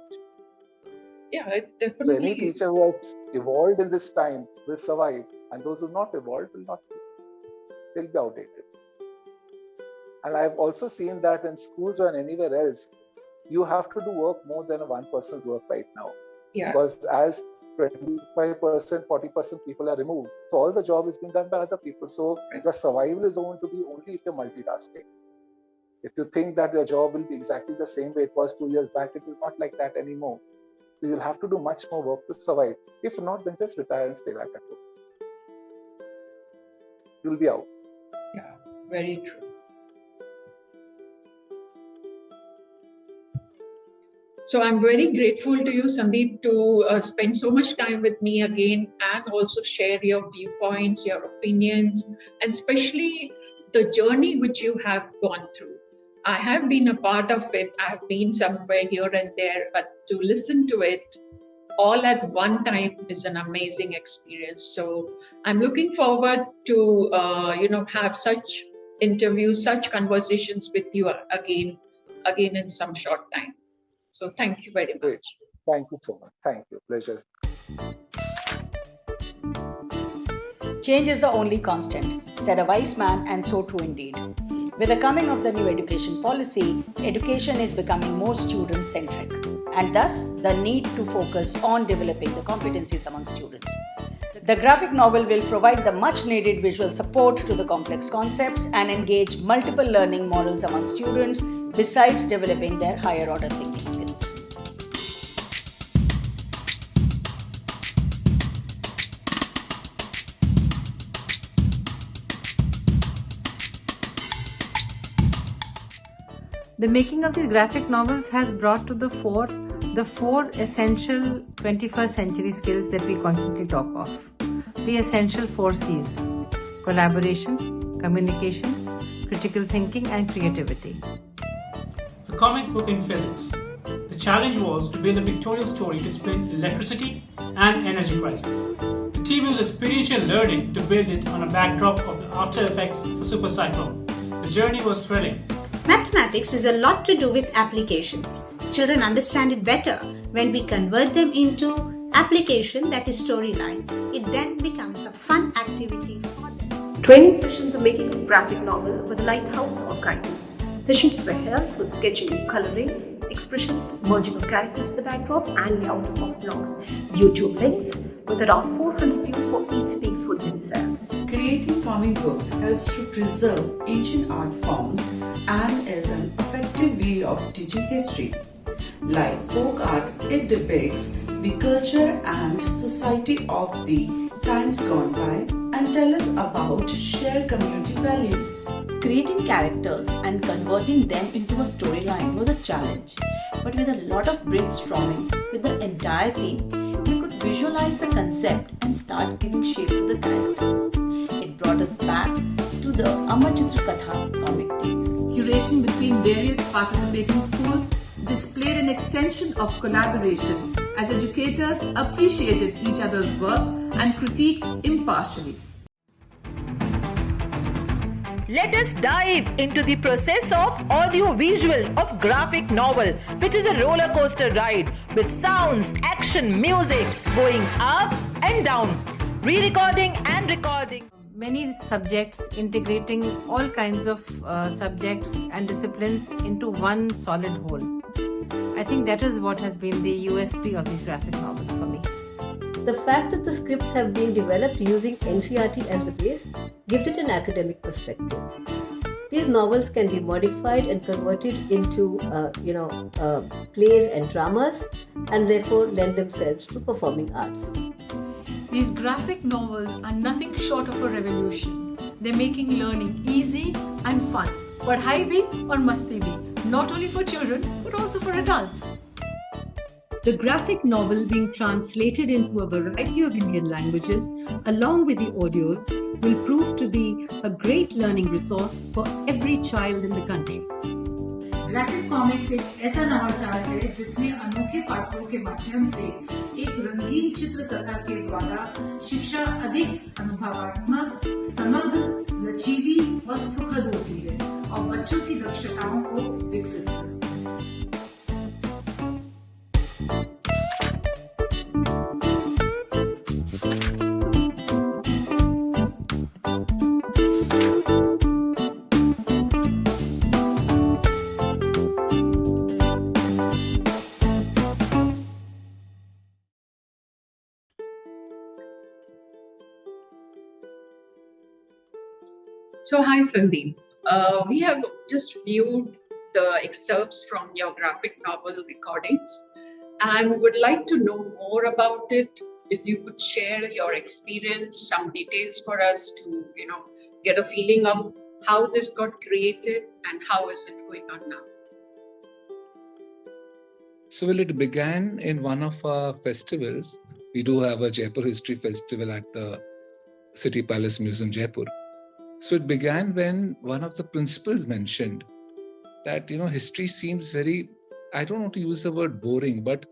Yeah, it's definitely. So any teacher who has evolved in this time will survive, and those who have not evolved will not. They'll be outdated. And I've also seen that in schools or anywhere else, you have to do work more than one person's work right now. Yeah. Because as 25%, 40% people are removed, so all the job is being done by other people. So your survival is going to be only if you're multitasking. If you think that your job will be exactly the same way it was 2 years back, it is not like that anymore. So you'll have to do much more work to survive. If not, then just retire and stay back at home. You'll be out. Yeah, very true. So I'm very grateful to you, Sandeep, to spend so much time with me again and also share your viewpoints, your opinions, and especially the journey which you have gone through. I have been a part of it. I have been somewhere here and there, but to listen to it all at one time is an amazing experience. So I'm looking forward to, have such interviews, such conversations with you again in some short time. So thank you very much. Great. Thank you so much. Thank you. Pleasure. Change is the only constant, said a wise man, and so too indeed. With the coming of the new education policy, education is becoming more student-centric, and thus the need to focus on developing the competencies among students. The graphic novel will provide the much-needed visual support to the complex concepts and engage multiple learning models among students, besides developing their higher-order thinking skills. The making of these graphic novels has brought to the fore the four essential 21st century skills that we constantly talk of. The essential four C's: collaboration, communication, critical thinking, and creativity. The comic book in physics. The challenge was to build a pictorial story to explain electricity and energy crisis. The team used experiential learning to build it on a backdrop of the after effects of a supercyclone. The journey was thrilling. Mathematics is a lot to do with applications. Children understand it better when we convert them into application, that is storyline. It then becomes a fun activity for them. Training sessions, the making of graphic novel, were the lighthouse of guidance. Sessions were held for sketching, coloring, expressions, merging of characters with the backdrop, and layout of blogs. YouTube links with around 400 views for each speaks for themselves. Creating comic books helps to preserve ancient art forms and is an effective way of teaching history. Like folk art, it depicts the culture and society of the times gone by and tell us about shared community values. Creating characters and converting them into a storyline was a challenge, but with a lot of brainstorming with the entire team, we could visualize the concept and start giving shape to the characters. It brought us back to the Amar Chitra Katha comic days. Curation between various participating schools displayed an extension of collaboration as educators appreciated each other's work and critiqued impartially. Let us dive into the process of audio-visual of graphic novel, which is a roller coaster ride with sounds, action, music going up and down, re-recording and recording. Many subjects, integrating all kinds of subjects and disciplines into one solid whole. I think that is what has been the USP of these graphic novels for me. The fact that the scripts have been developed using NCERT as the base gives it an academic perspective. These novels can be modified and converted into, plays and dramas, and therefore lend themselves to performing arts. These graphic novels are nothing short of a revolution. They're making learning easy and fun. Padhai bhi aur masti bhi, not only for children but also for adults. The graphic novel being translated into a variety of Indian languages along with the audios will prove to be a great learning resource for every child in the country. Graphic comics एक ऐसा नवाचार है जिसमें अनोखे पात्रों के माध्यम से एक रंगीन चित्र कथा के द्वारा शिक्षा अधिक अनुभवात्मक, समग्र, लचीली व सुखद होती है और बच्चों की दक्षताओं को विकसित करती है। So, hi Sandeep. We have just viewed the excerpts from your graphic novel recordings and would like to know more about it. If you could share your experience, some details for us to, get a feeling of how this got created and how is it going on now. So, well, it began in one of our festivals. We do have a Jaipur History Festival at the City Palace Museum, Jaipur. So it began when one of the principals mentioned that, history seems very, I don't want to use the word boring, but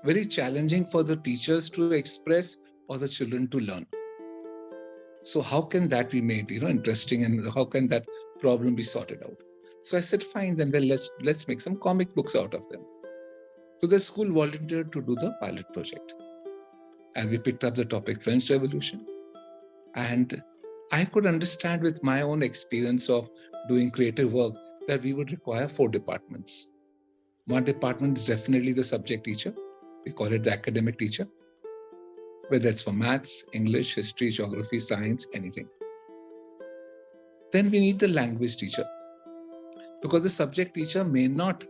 very challenging for the teachers to express or the children to learn. So how can that be made, interesting, and how can that problem be sorted out? So I said, fine, then let's make some comic books out of them. So the school volunteered to do the pilot project. And we picked up the topic French Revolution. And I could understand with my own experience of doing creative work that we would require 4 departments. One department is definitely the subject teacher. We call it the academic teacher, whether it's for maths, English, history, geography, science, anything. Then we need the language teacher, because the subject teacher may not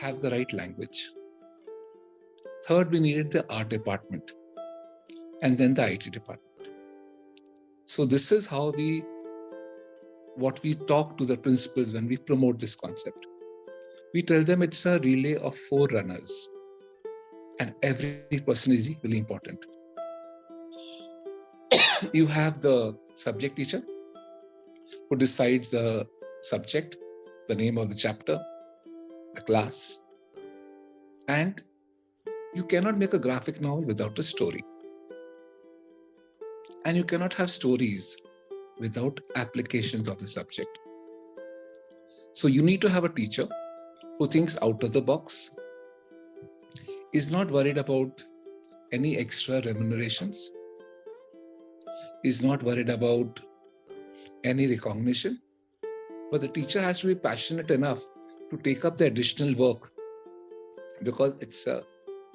have the right language. Third, we needed the art department, and then the IT department. So this is how what we talk to the principals when we promote this concept. We tell them it's a relay of 4 runners, and every person is equally important. You have the subject teacher who decides the subject, the name of the chapter, the class, and you cannot make a graphic novel without a story. And you cannot have stories without applications of the subject. So you need to have a teacher who thinks out of the box, is not worried about any extra remunerations, is not worried about any recognition, but the teacher has to be passionate enough to take up the additional work because it's a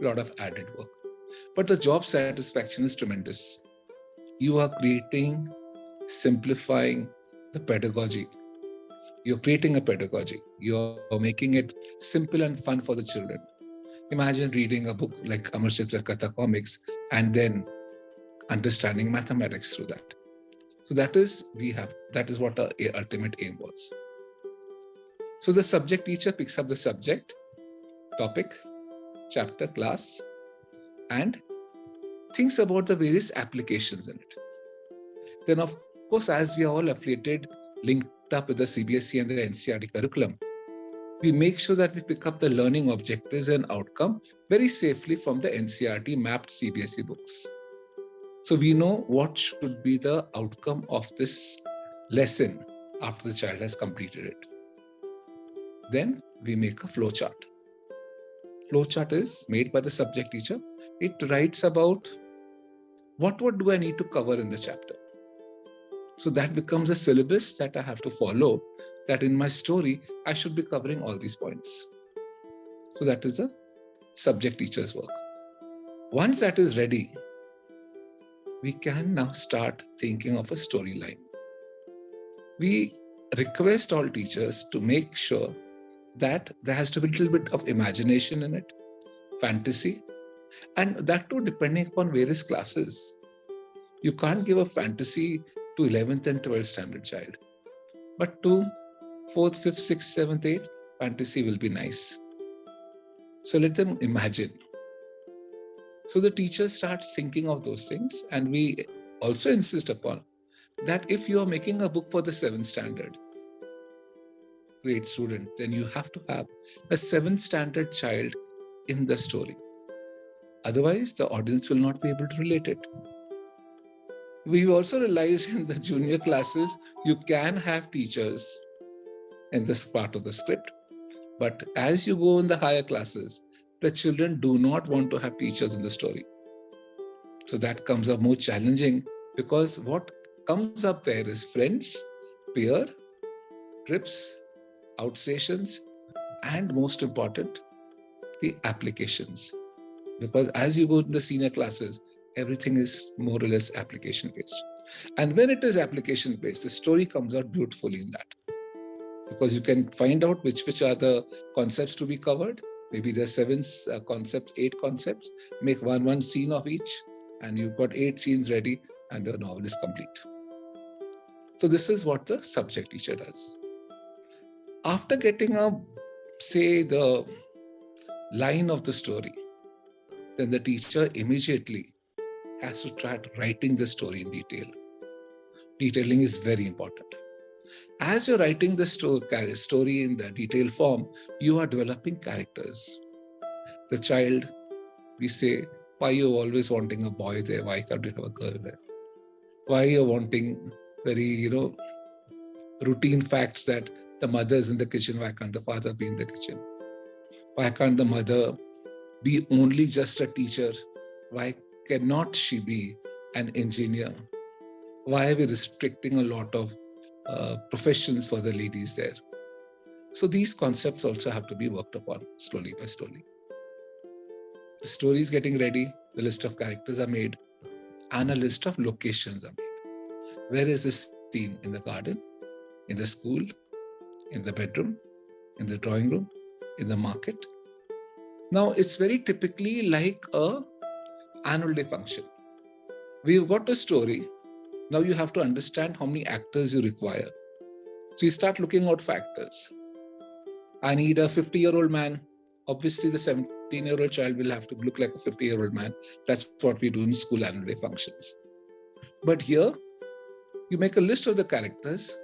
lot of added work. But the job satisfaction is tremendous. You are creating, simplifying the pedagogy. You're creating a pedagogy. You're making it simple and fun for the children. Imagine reading a book like Amar Chitra Katha Comics and then understanding mathematics through that. So that is what our ultimate aim was. So the subject teacher picks up the subject, topic, chapter, class, and thinks about the various applications in it. Then of course, as we are all affiliated, linked up with the CBSE and the NCERT curriculum, we make sure that we pick up the learning objectives and outcome very safely from the NCERT mapped CBSE books. So we know what should be the outcome of this lesson after the child has completed it. Then we make a flowchart. Flowchart is made by the subject teacher. It writes about what do I need to cover in the chapter. So that becomes a syllabus that I have to follow, that in my story, I should be covering all these points. So that is the subject teacher's work. Once that is ready, we can now start thinking of a storyline. We request all teachers to make sure that there has to be a little bit of imagination in it, fantasy, and that too depending upon various classes. You can't give a fantasy to 11th and 12th standard child, but to 4th, 5th, 6th, 7th, 8th, fantasy will be nice. So let them imagine. So the teacher starts thinking of those things, and we also insist upon that if you are making a book for the 7th standard grade student, then you have to have a 7th standard child in the story. Otherwise, the audience will not be able to relate it. We've also realized in the junior classes, you can have teachers in this part of the script. But as you go in the higher classes, the children do not want to have teachers in the story. So that comes up more challenging, because what comes up there is friends, peer, trips, outstations, and most important, the applications. Because as you go in the senior classes, everything is more or less application based. And when it is application based, the story comes out beautifully in that. Because you can find out which are the concepts to be covered. Maybe there are 7 concepts, 8 concepts, make one scene of each, and you've got 8 scenes ready and your novel is complete. So this is what the subject teacher does. After getting the line of the story, then the teacher immediately has to start writing the story in detail. Detailing is very important. As you're writing the story in the detailed form, you are developing characters. The child, we say, why are you always wanting a boy there? Why can't you have a girl there? Why are you wanting very, routine facts that the mother is in the kitchen, why can't the father be in the kitchen? Why can't the mother be only just a teacher? Why cannot she be an engineer? Why are we restricting a lot of professions for the ladies there? So these concepts also have to be worked upon slowly by slowly. The story is getting ready, the list of characters are made, and a list of locations are made. Where is this scene? In the garden, in the school, in the bedroom, in the drawing room, in the market. Now, it's very typically like a annual day function. We've got a story. Now you have to understand how many actors you require. So you start looking out for actors. I need a 50-year-old man. Obviously, the 17-year-old child will have to look like a 50-year-old man. That's what we do in school annual day functions. But here, you make a list of the characters.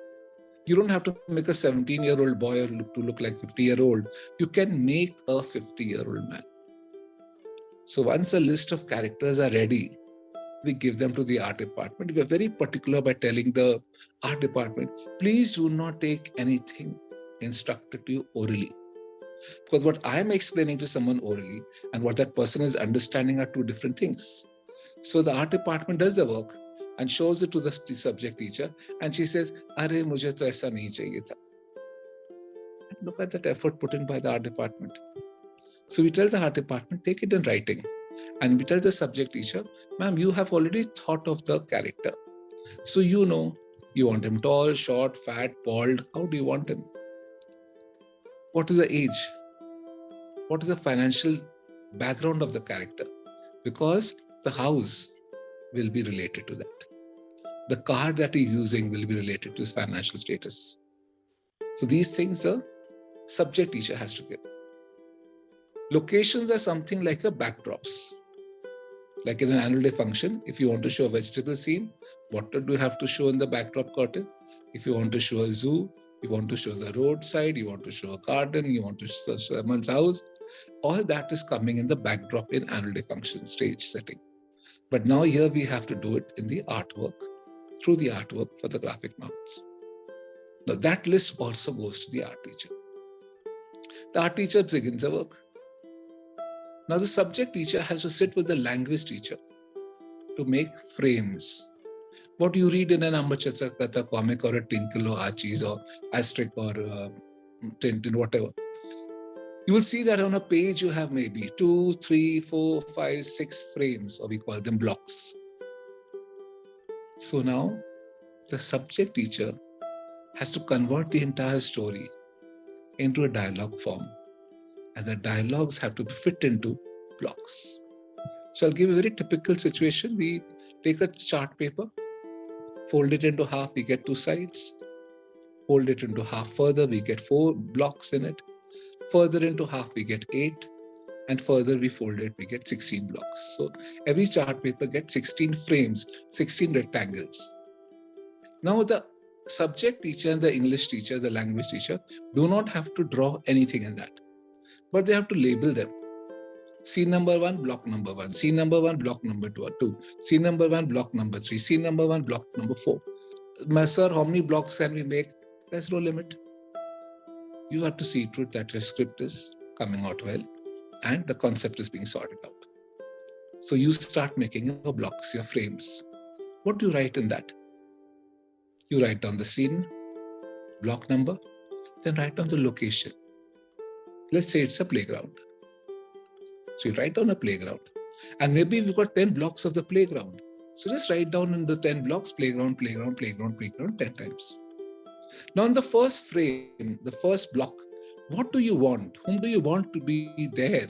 You don't have to make a 17-year-old boy to look like 50-year-old. You can make a 50-year-old man. So once a list of characters are ready, we give them to the art department. We are very particular by telling the art department, please do not take anything instructed to you orally. Because what I am explaining to someone orally and what that person is understanding are two different things. So the art department does the work and shows it to the subject teacher, and she says, "Arey, mujhe to aisa nahi chahiye tha." And look at that effort put in by the art department. So we tell the art department, take it in writing. And we tell the subject teacher, ma'am, you have already thought of the character. So you know, you want him tall, short, fat, bald. How do you want him? What is the age? What is the financial background of the character? Because the house will be related to that. The car that he's using will be related to his financial status. So these things the subject teacher has to give. Locations are something like a backdrops. Like in an annual day function, if you want to show a vegetable scene, what do you have to show in the backdrop curtain? If you want to show a zoo, you want to show the roadside, you want to show a garden, you want to show someone's house, all that is coming in the backdrop in annual day function stage setting. But now here we have to do it in the artwork, through the artwork for the graphic novels. Now that list also goes to the art teacher. The art teacher begins the work. Now the subject teacher has to sit with the language teacher to make frames. What you read in an Amba Chatra Katha comic or a Tinkle or Archies or Asterix or Tintin, whatever. You will see that on a page you have maybe 2, 3, 4, 5, 6 frames, or we call them blocks. So now the subject teacher has to convert the entire story into a dialogue form. And the dialogues have to be fit into blocks. So I'll give a very typical situation. We take a chart paper, fold it into half, we get 2 sides. Fold it into half further, we get 4 blocks in it. Further into half, we get 8. And further we fold it, we get 16 blocks. So every chart paper gets 16 frames, 16 rectangles. Now the subject teacher and the English teacher, the language teacher, do not have to draw anything in that. But they have to label them. Scene number 1, block number 1. Scene number 1, block number 2. Scene number 1, block number 3. Scene number 1, block number 4. Sir, how many blocks can we make? There's no limit. You have to see to it that your script is coming out well and the concept is being sorted out. So you start making your blocks, your frames. What do you write in that? You write down the scene, block number, then write down the location. Let's say it's a playground. So you write down a playground. And maybe we've got 10 blocks of the playground. So just write down in the 10 blocks, playground, playground, playground, playground 10 times. Now in the first frame, the first block, what do you want? Whom do you want to be there?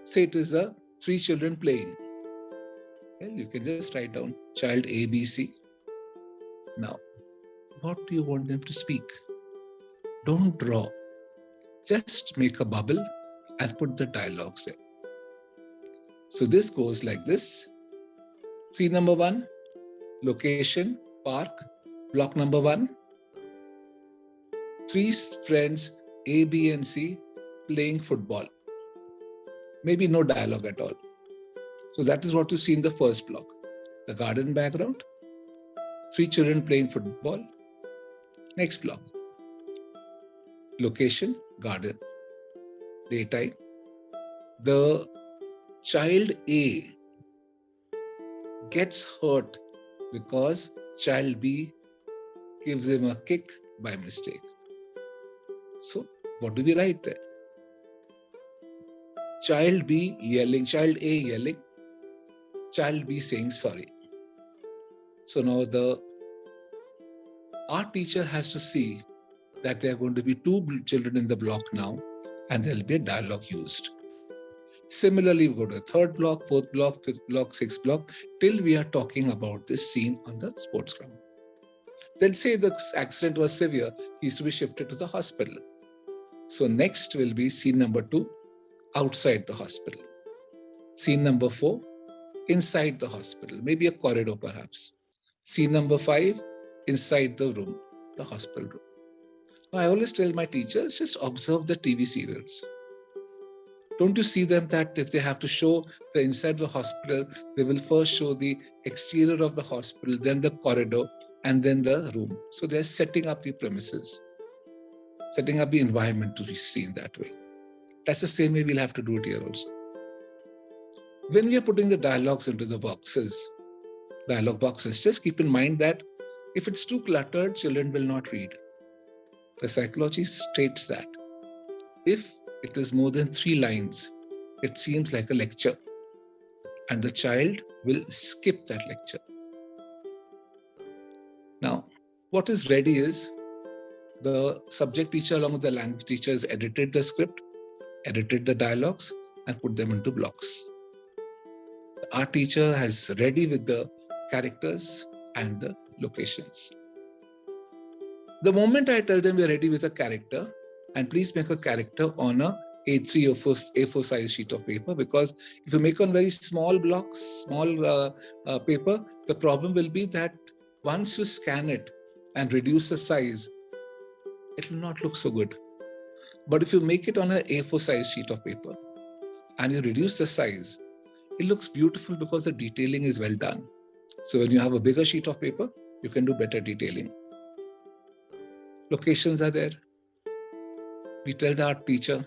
Say it is 3 children playing. Well, you can just write down child A, B, C. Now, what do you want them to speak? Don't draw. Just make a bubble and put the dialogues there. So this goes like this. Scene number 1, location, park, block number 1. 3 friends, A, B, and C, playing football. Maybe no dialogue at all. So that is what you see in the first block. The garden background, 3 children playing football. Next block. Location, garden. Daytime. The child A gets hurt because Child B gives him a kick by mistake. So what do we write there? Child B yelling, child A yelling, child B saying sorry. So now the art teacher has to see that there are going to be two children in the block now, and there will be a dialogue used. Similarly, we go to the third block, fourth block, fifth block, sixth block, till we are talking about this scene on the sports ground. Then say the accident was severe, he is to be shifted to the hospital. So next will be scene number 2, outside the hospital. Scene number 4, inside the hospital, maybe a corridor perhaps. Scene number 5, inside the room, the hospital room. Now, I always tell my teachers, just observe the TV serials. Don't you see them that if they have to show the inside the hospital, they will first show the exterior of the hospital, then the corridor, and then the room. So they're setting up the premises, setting up the environment to be seen that way. That's the same way we'll have to do it here also. When we are putting the dialogues into the boxes, dialogue boxes, just keep in mind that if it's too cluttered, children will not read. The psychology states that if it is more than 3 lines, it seems like a lecture, and the child will skip that lecture. Now, what is ready is the subject teacher along with the language teacher has edited the script, edited the dialogues, and put them into blocks. The art teacher has ready with the characters and the locations. The moment I tell them we're ready with a character, and please make a character on a A3 or A4 size sheet of paper, because if you make on very small blocks, small paper, the problem will be that once you scan it and reduce the size, it will not look so good. But if you make it on an A4 size sheet of paper and you reduce the size, it looks beautiful because the detailing is well done. So when you have a bigger sheet of paper, you can do better detailing. Locations are there. We tell the art teacher,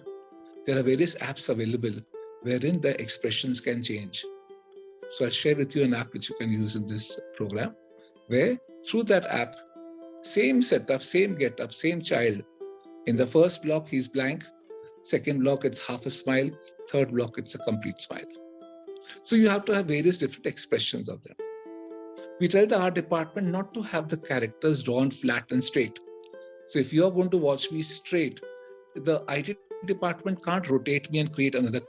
there are various apps available wherein the expressions can change. So I'll share with you an app which you can use in this program, where through that app, same setup, same getup, same child. In the first block, he's blank. Second block, it's half a smile. Third block, it's a complete smile. So you have to have various different expressions of them. We tell the art department not to have the characters drawn flat and straight. So if you're going to watch me straight, the IT department can't rotate me and create another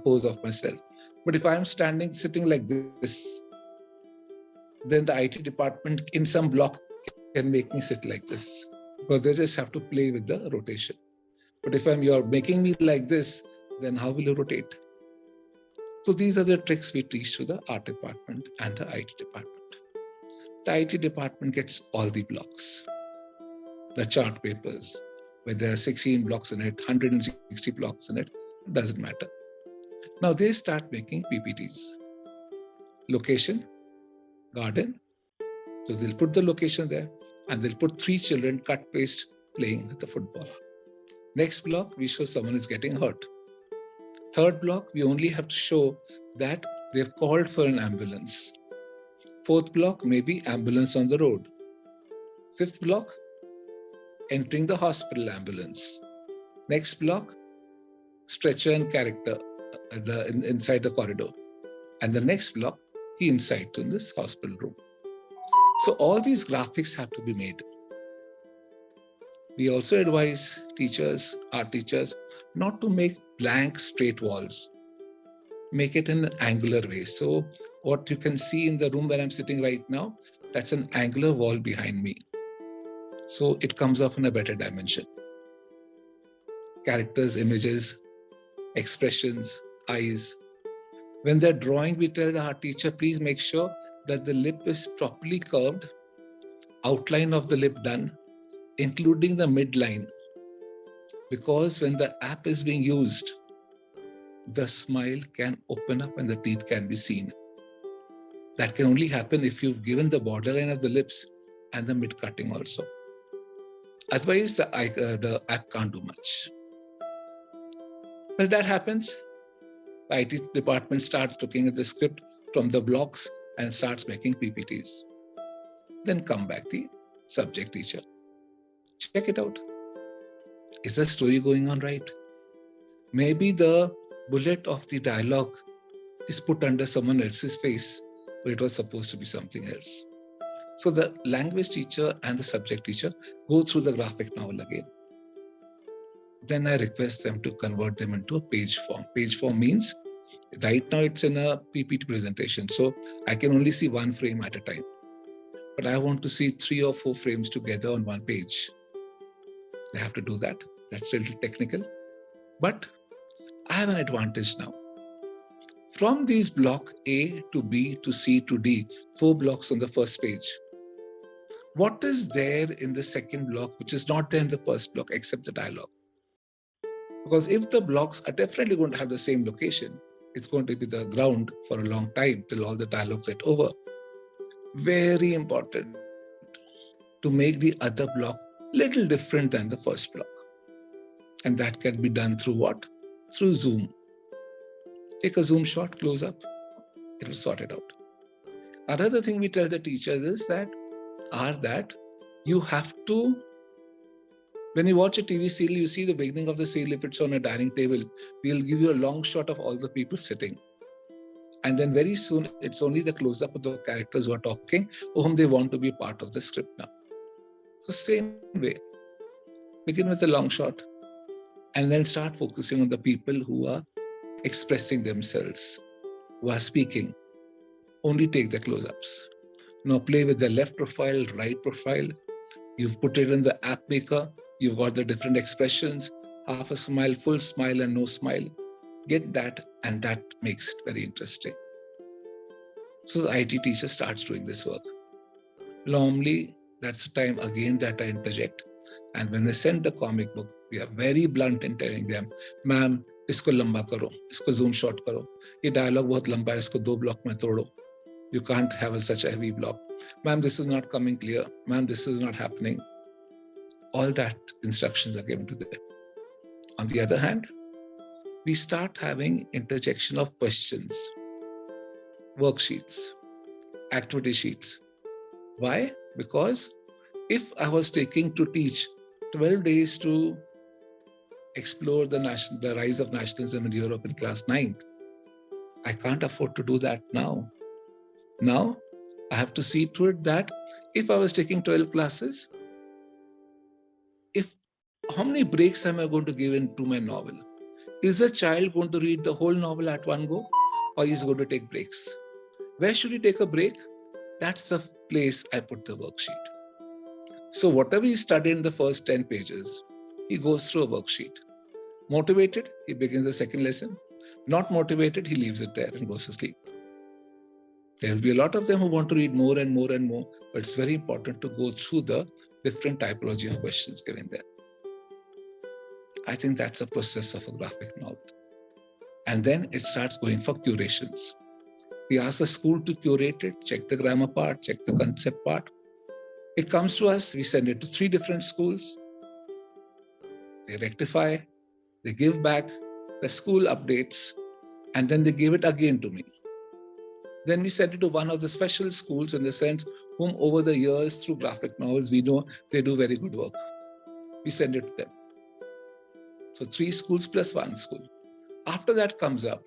pose of myself. But if I'm sitting like this, then the IT department in some block can make me sit like this, because they just have to play with the rotation. But if you're making me like this, then how will you rotate? So these are the tricks we teach to the art department and the IT department. The IT department gets all the blocks, the chart papers, where there are 16 blocks in it, 160 blocks in it, it doesn't matter. Now they start making PPTs. Location, garden. So they'll put the location there and they'll put 3 children cut paste playing with the football. Next block, we show someone is getting hurt. Third block, we only have to show that they've called for an ambulance. Fourth block, maybe ambulance on the road. Fifth block, entering the hospital ambulance. Next block, stretcher and character inside the corridor. And the next block, he inside to this hospital room. So all these graphics have to be made. We also advise teachers, art teachers, not to make blank straight walls. Make it in an angular way. So what you can see in the room where I'm sitting right now, that's an angular wall behind me. So it comes off in a better dimension. Characters, images, expressions, eyes. When they're drawing, we tell the art teacher, please make sure that the lip is properly curved, outline of the lip done, including the midline. Because when the app is being used, the smile can open up and the teeth can be seen. That can only happen if you've given the borderline of the lips and the mid cutting also. Otherwise, the app can't do much. When that happens, the IT department starts looking at the script from the blocks and starts making PPTs. Then come back the subject teacher. Check it out. Is the story going on right? Maybe the bullet of the dialogue is put under someone else's face, but it was supposed to be something else. So the language teacher and the subject teacher go through the graphic novel again. Then I request them to convert them into a page form. Page form means right now it's in a PPT presentation, so I can only see one frame at a time. But I want to see 3 or 4 frames together on one page. They have to do that. That's a little technical. But I have an advantage now. From these block A to B to C to D, 4 blocks on the first page. What is there in the second block which is not there in the first block except the dialogue? Because if the blocks are definitely going to have the same location, it's going to be the ground for a long time till all the dialogues get over. Very important to make the other block little different than the first block. And that can be done through what? Through Zoom. Take a Zoom shot, close up, it will sort it out. Another thing we tell the teachers is that you have to, when you watch a TV serial, you see the beginning of the serial, if it's on a dining table, we'll give you a long shot of all the people sitting. And then very soon, it's only the close-up of the characters who are talking, whom they want to be part of the script now. So same way, begin with a long shot and then start focusing on the people who are expressing themselves, who are speaking. Only take the close-ups. Now play with the left profile, right profile. You've put it in the app maker. You've got the different expressions, half a smile, full smile, and no smile. Get that, and that makes it very interesting. So the IT teacher starts doing this work. Normally, that's the time again that I interject. And when they send the comic book, we are very blunt in telling them, ma'am, isko lamba karo, isko zoom shot karo. Ye dialogue bahut lamba hai, isko 2 block mein todo. You can't have such a heavy block. Ma'am, this is not coming clear. Ma'am, this is not happening. All that instructions are given to them. On the other hand, we start having interjection of questions, worksheets, activity sheets. Why? Because if I was taking to teach 12 days to explore the rise of nationalism in Europe in class 9th, I can't afford to do that now. Now, I have to see to it that if I was taking 12 classes, how many breaks am I going to give into my novel? Is a child going to read the whole novel at one go, or is he going to take breaks? Where should he take a break? That's the place I put the worksheet. So whatever he studied in the first 10 pages, he goes through a worksheet. Motivated, he begins the second lesson. Not motivated, he leaves it there and goes to sleep. There will be a lot of them who want to read more and more and more, but it's very important to go through the different typology of questions given there. I think that's a process of a graphic novel. And then it starts going for curations. We ask the school to curate it, check the grammar part, check the concept part. It comes to us, we send it to 3 different schools. They rectify, they give back, the school updates, and then they give it again to me. Then we send it to one of the special schools in the sense whom over the years through graphic novels, we know they do very good work. We send it to them. So 3 schools plus 1 school. After that comes up,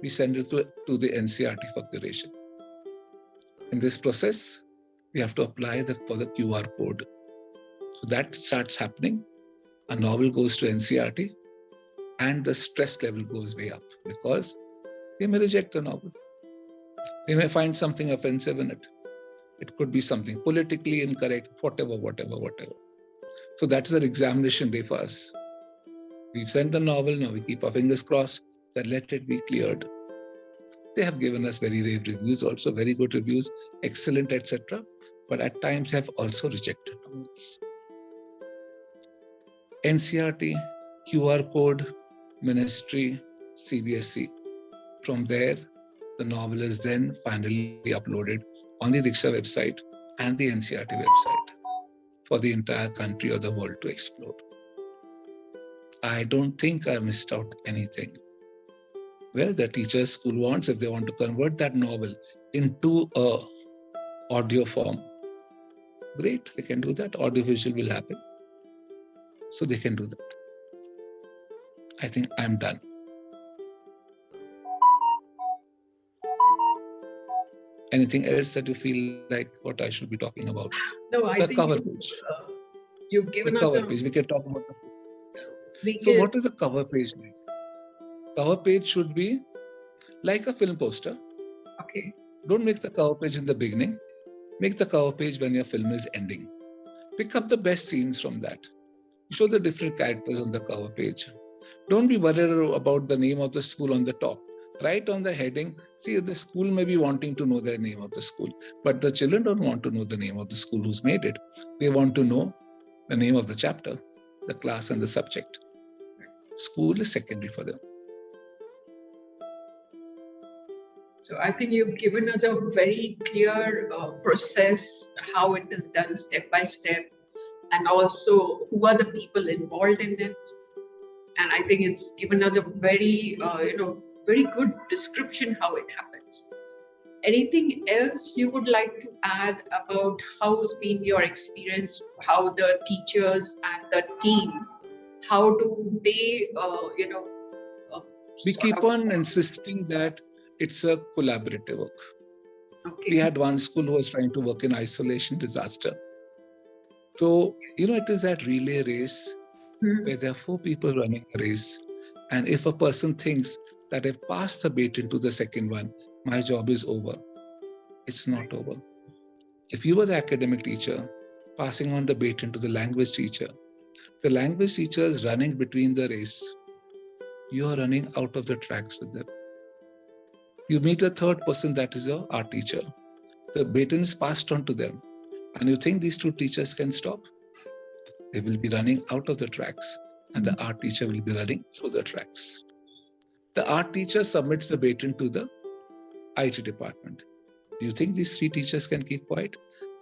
we send it to the NCERT for curation. In this process, we have to apply for the QR code. So that starts happening. A novel goes to NCERT and the stress level goes way up because they may reject the novel. They may find something offensive in it. It could be something politically incorrect, whatever. So that's an examination day for us. We've sent the novel, now we keep our fingers crossed that let it be cleared. They have given us very rave reviews, also very good reviews, excellent, etc. But at times have also rejected novels. NCERT, QR code, ministry, CBSE. From there, the novel is then finally uploaded on the Diksha website and the NCERT website for the entire country or the world to explore. I don't think I missed out anything. Well, the teacher's school wants, if they want to convert that novel into a audio form, Great, they can do that. Audiovisual will happen. So they can do that. I think I'm done. Anything else that you feel like what I should be talking about? No, I the think cover page. You've given the us cover a... page. We can talk about We So can... what is a cover page like? Cover page should be like a film poster. Okay. Don't make the cover page in the beginning. Make the cover page when your film is ending. Pick up the best scenes from that. Show the different characters on the cover page. Don't be worried about the name of the school on the top. Write on the heading. See, the school may be wanting to know the name of the school, but the children don't want to know the name of the school who's made it. They want to know the name of the chapter, the class, and the subject. School is secondary for them. So I think you've given us a very clear process, how it is done step by step, and also who are the people involved in it. And I think it's given us a very, very good description how it happens. Anything else you would like to add about how's been your experience, how the teachers and the team, how do they, we keep on insisting that it's a collaborative work. Okay. We had one school who was trying to work in isolation disaster. So, it is that relay race where there are 4 people running a race. And if a person thinks that I've passed the baton to the second one, my job is over. It's not over. If you were the academic teacher, passing on the baton to the language teacher is running between the race. You are running out of the tracks with them. You meet a third person, that is your art teacher. The baton is passed on to them. And you think these 2 teachers can stop? They will be running out of the tracks, and the art teacher will be running through the tracks. The art teacher submits the baton to the IT department. Do you think these 3 teachers can keep quiet?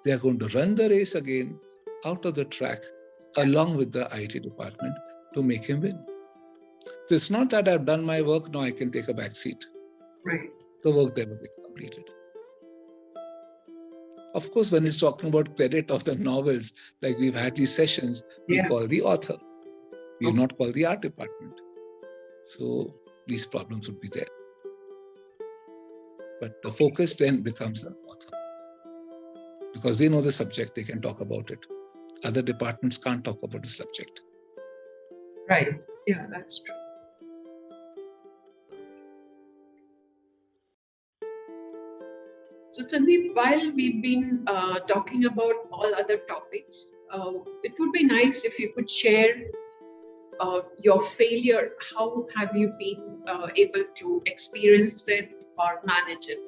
They are going to run the race again out of the track along with the IT department to make him win. So it's not that I've done my work, now I can take a back seat. Right. The work never gets completed. Of course, when it's talking about credit of the novels, like we've had these sessions, we call the author. We have not called the art department. So these problems would be there. But the focus then becomes the author. Because they know the subject, they can talk about it. Other departments can't talk about the subject. Right. Yeah, that's true. So Sandeep, while we've been talking about all other topics, it would be nice if you could share your failure. How have you been able to experience it or manage it?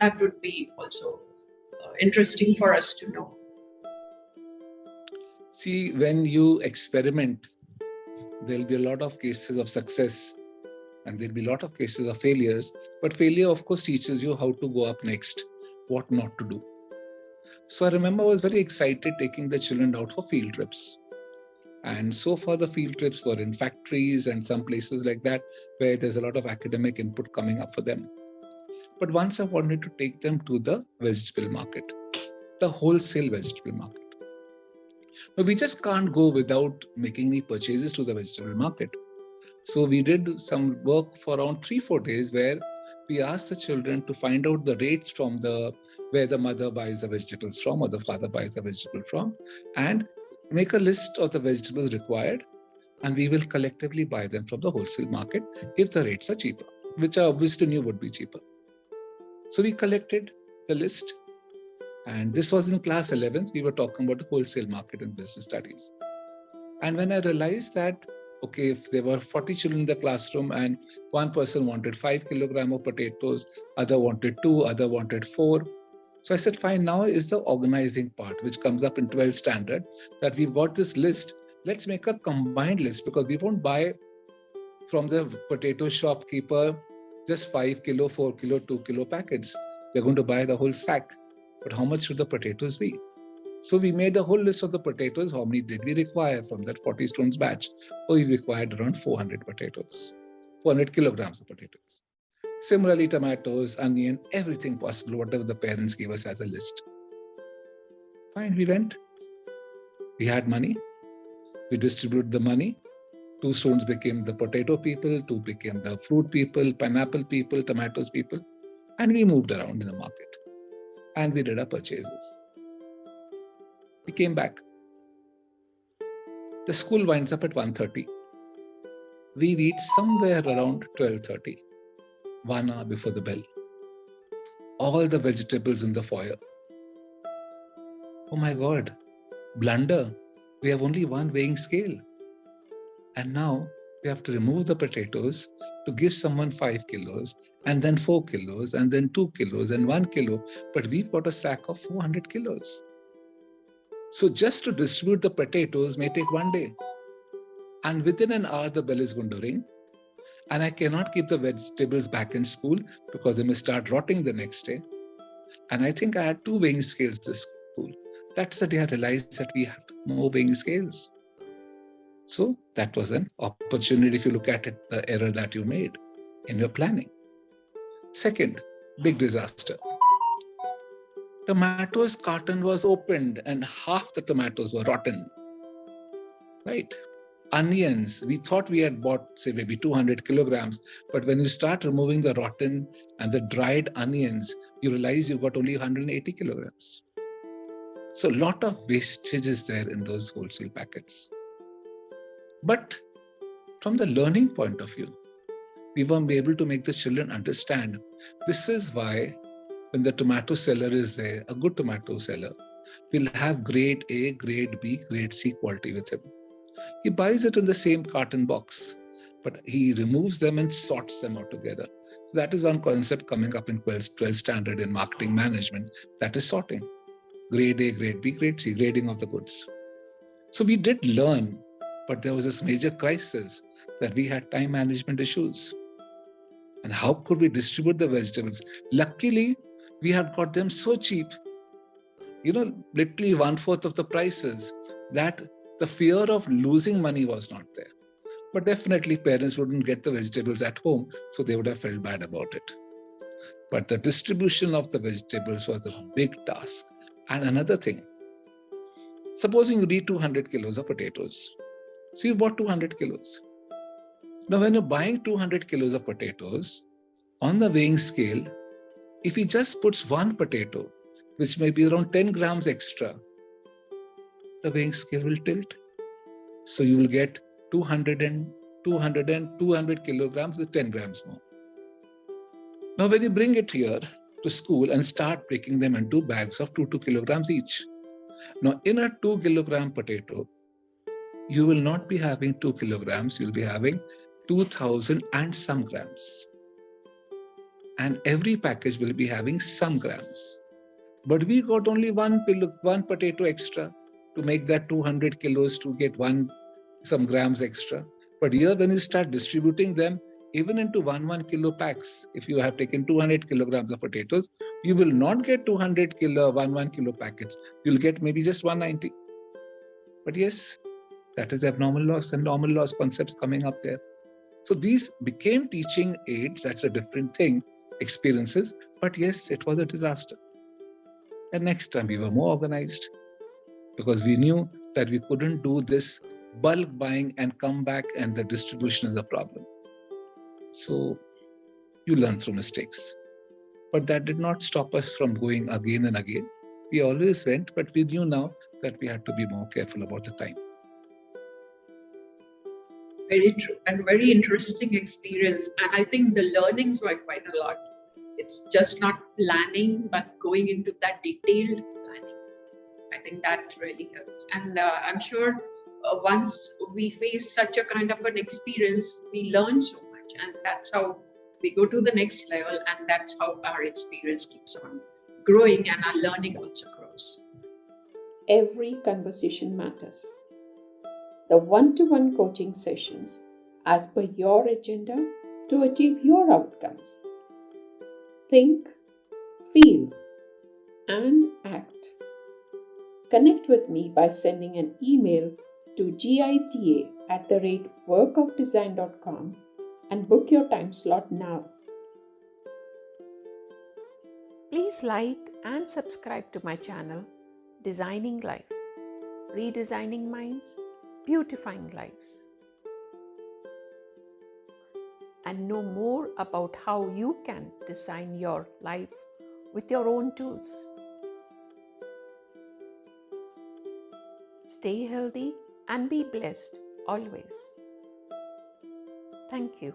That would be also interesting for us to know. See, when you experiment, there'll be a lot of cases of success and there'll be a lot of cases of failures. But failure, of course, teaches you how to go up next, what not to do. So I remember I was very excited taking the children out for field trips. And so far the field trips were in factories and some places like that where there's a lot of academic input coming up for them. But once I wanted to take them to the vegetable market, the wholesale vegetable market. But we just can't go without making any purchases to the vegetable market. So we did some work for around 3-4 days where we asked the children to find out the rates from where the mother buys the vegetables from or the father buys the vegetable from, and make a list of the vegetables required, and we will collectively buy them from the wholesale market if the rates are cheaper, which I obviously knew would be cheaper. So we collected the list, and this was in class 11th. We were talking about the wholesale market in business studies. And when I realized that, okay, if there were 40 children in the classroom and one person wanted 5 kilograms of potatoes, other wanted 2, other wanted 4. So I said, fine, now is the organizing part, which comes up in 12th standard, that we've got this list. Let's make a combined list, because we won't buy from the potato shopkeeper just 5 kilo, 4 kilo, 2 kilo packets. We're going to buy the whole sack. But how much should the potatoes be? So we made a whole list of the potatoes. How many did we require from that 40 students batch? Oh, we required around 400 potatoes, 400 kilograms of potatoes. Similarly, tomatoes, onion, everything possible, whatever the parents gave us as a list. Fine, we went. We had money. We distributed the money. 2 students became the potato people, 2 became the fruit people, pineapple people, tomatoes people. And we moved around in the market. And we did our purchases. We came back. The school winds up at 1:30. We reached somewhere around 12:30, 1 hour before the bell. All the vegetables in the foyer. Oh my God, blunder. We have only one weighing scale. And now we have to remove the potatoes to give someone 5 kilos, and then 4 kilos, and then 2 kilos, and 1 kilo. But we've got a sack of 400 kilos. So just to distribute the potatoes may take 1 day. And within an hour, the bell is going to ring. And I cannot keep the vegetables back in school because they may start rotting the next day. And I think I had 2 weighing scales this school. That's the day I realized that we have more weighing scales. So that was an opportunity, if you look at it, the error that you made in your planning. Second, big disaster. Tomatoes carton was opened and half the tomatoes were rotten. Right? Onions, we thought we had bought, say, maybe 200 kilograms, but when you start removing the rotten and the dried onions, you realize you got only 180 kilograms. So a lot of wastage is there in those wholesale packets. But from the learning point of view, we won't be able to make the children understand. This is why when the tomato seller is there, a good tomato seller will have grade A, grade B, grade C quality with him. He buys it in the same carton box, but he removes them and sorts them out together. So that is one concept coming up in 12th standard in marketing management, that is sorting. Grade A, grade B, grade C, grading of the goods. So we did learn, but there was this major crisis that we had time management issues. And how could we distribute the vegetables? Luckily, we had got them so cheap, literally 1/4 of the prices, that the fear of losing money was not there. But definitely parents wouldn't get the vegetables at home, so they would have felt bad about it. But the distribution of the vegetables was a big task. And another thing, supposing you need 200 kilos of potatoes. So you bought 200 kilos. Now when you're buying 200 kilos of potatoes, on the weighing scale, if he just puts one potato, which may be around 10 grams extra, the weighing scale will tilt. So you will get 200 kilograms with 10 grams more. Now when you bring it here to school and start breaking them into bags of 2 kilograms each. Now in a 2 kilogram potato, you will not be having 2 kilograms, you'll be having 2000 and some grams. And every package will be having some grams. But we got only one potato extra to make that 200 kilos to get some grams extra. But here when you start distributing them, even into 1 kilo packs, if you have taken 200 kilograms of potatoes, you will not get 200 kilo 1 kilo packets. You'll get maybe just 190. But yes, that is abnormal loss and normal loss concepts coming up there. So these became teaching aids. That's a different thing, experiences. But yes, it was a disaster. And next time we were more organized because we knew that we couldn't do this bulk buying and come back and the distribution is a problem. So you learn through mistakes. But that did not stop us from going again and again. We always went, but we knew now that we had to be more careful about the time. Very true and very interesting experience. And I think the learnings were quite a lot. It's just not planning, but going into that detailed planning. I think that really helps. And I'm sure once we face such a kind of an experience, we learn so much. And that's how we go to the next level. And that's how our experience keeps on growing and our learning also grows. Every conversation matters. The one-to-one coaching sessions as per your agenda to achieve your outcomes. Think, feel, and act. Connect with me by sending an email to gita@workofdesign.com and book your time slot now. Please like and subscribe to my channel designing life, redesigning minds, beautifying lives. And know more about how you can design your life with your own tools. Stay healthy and be blessed always. Thank you.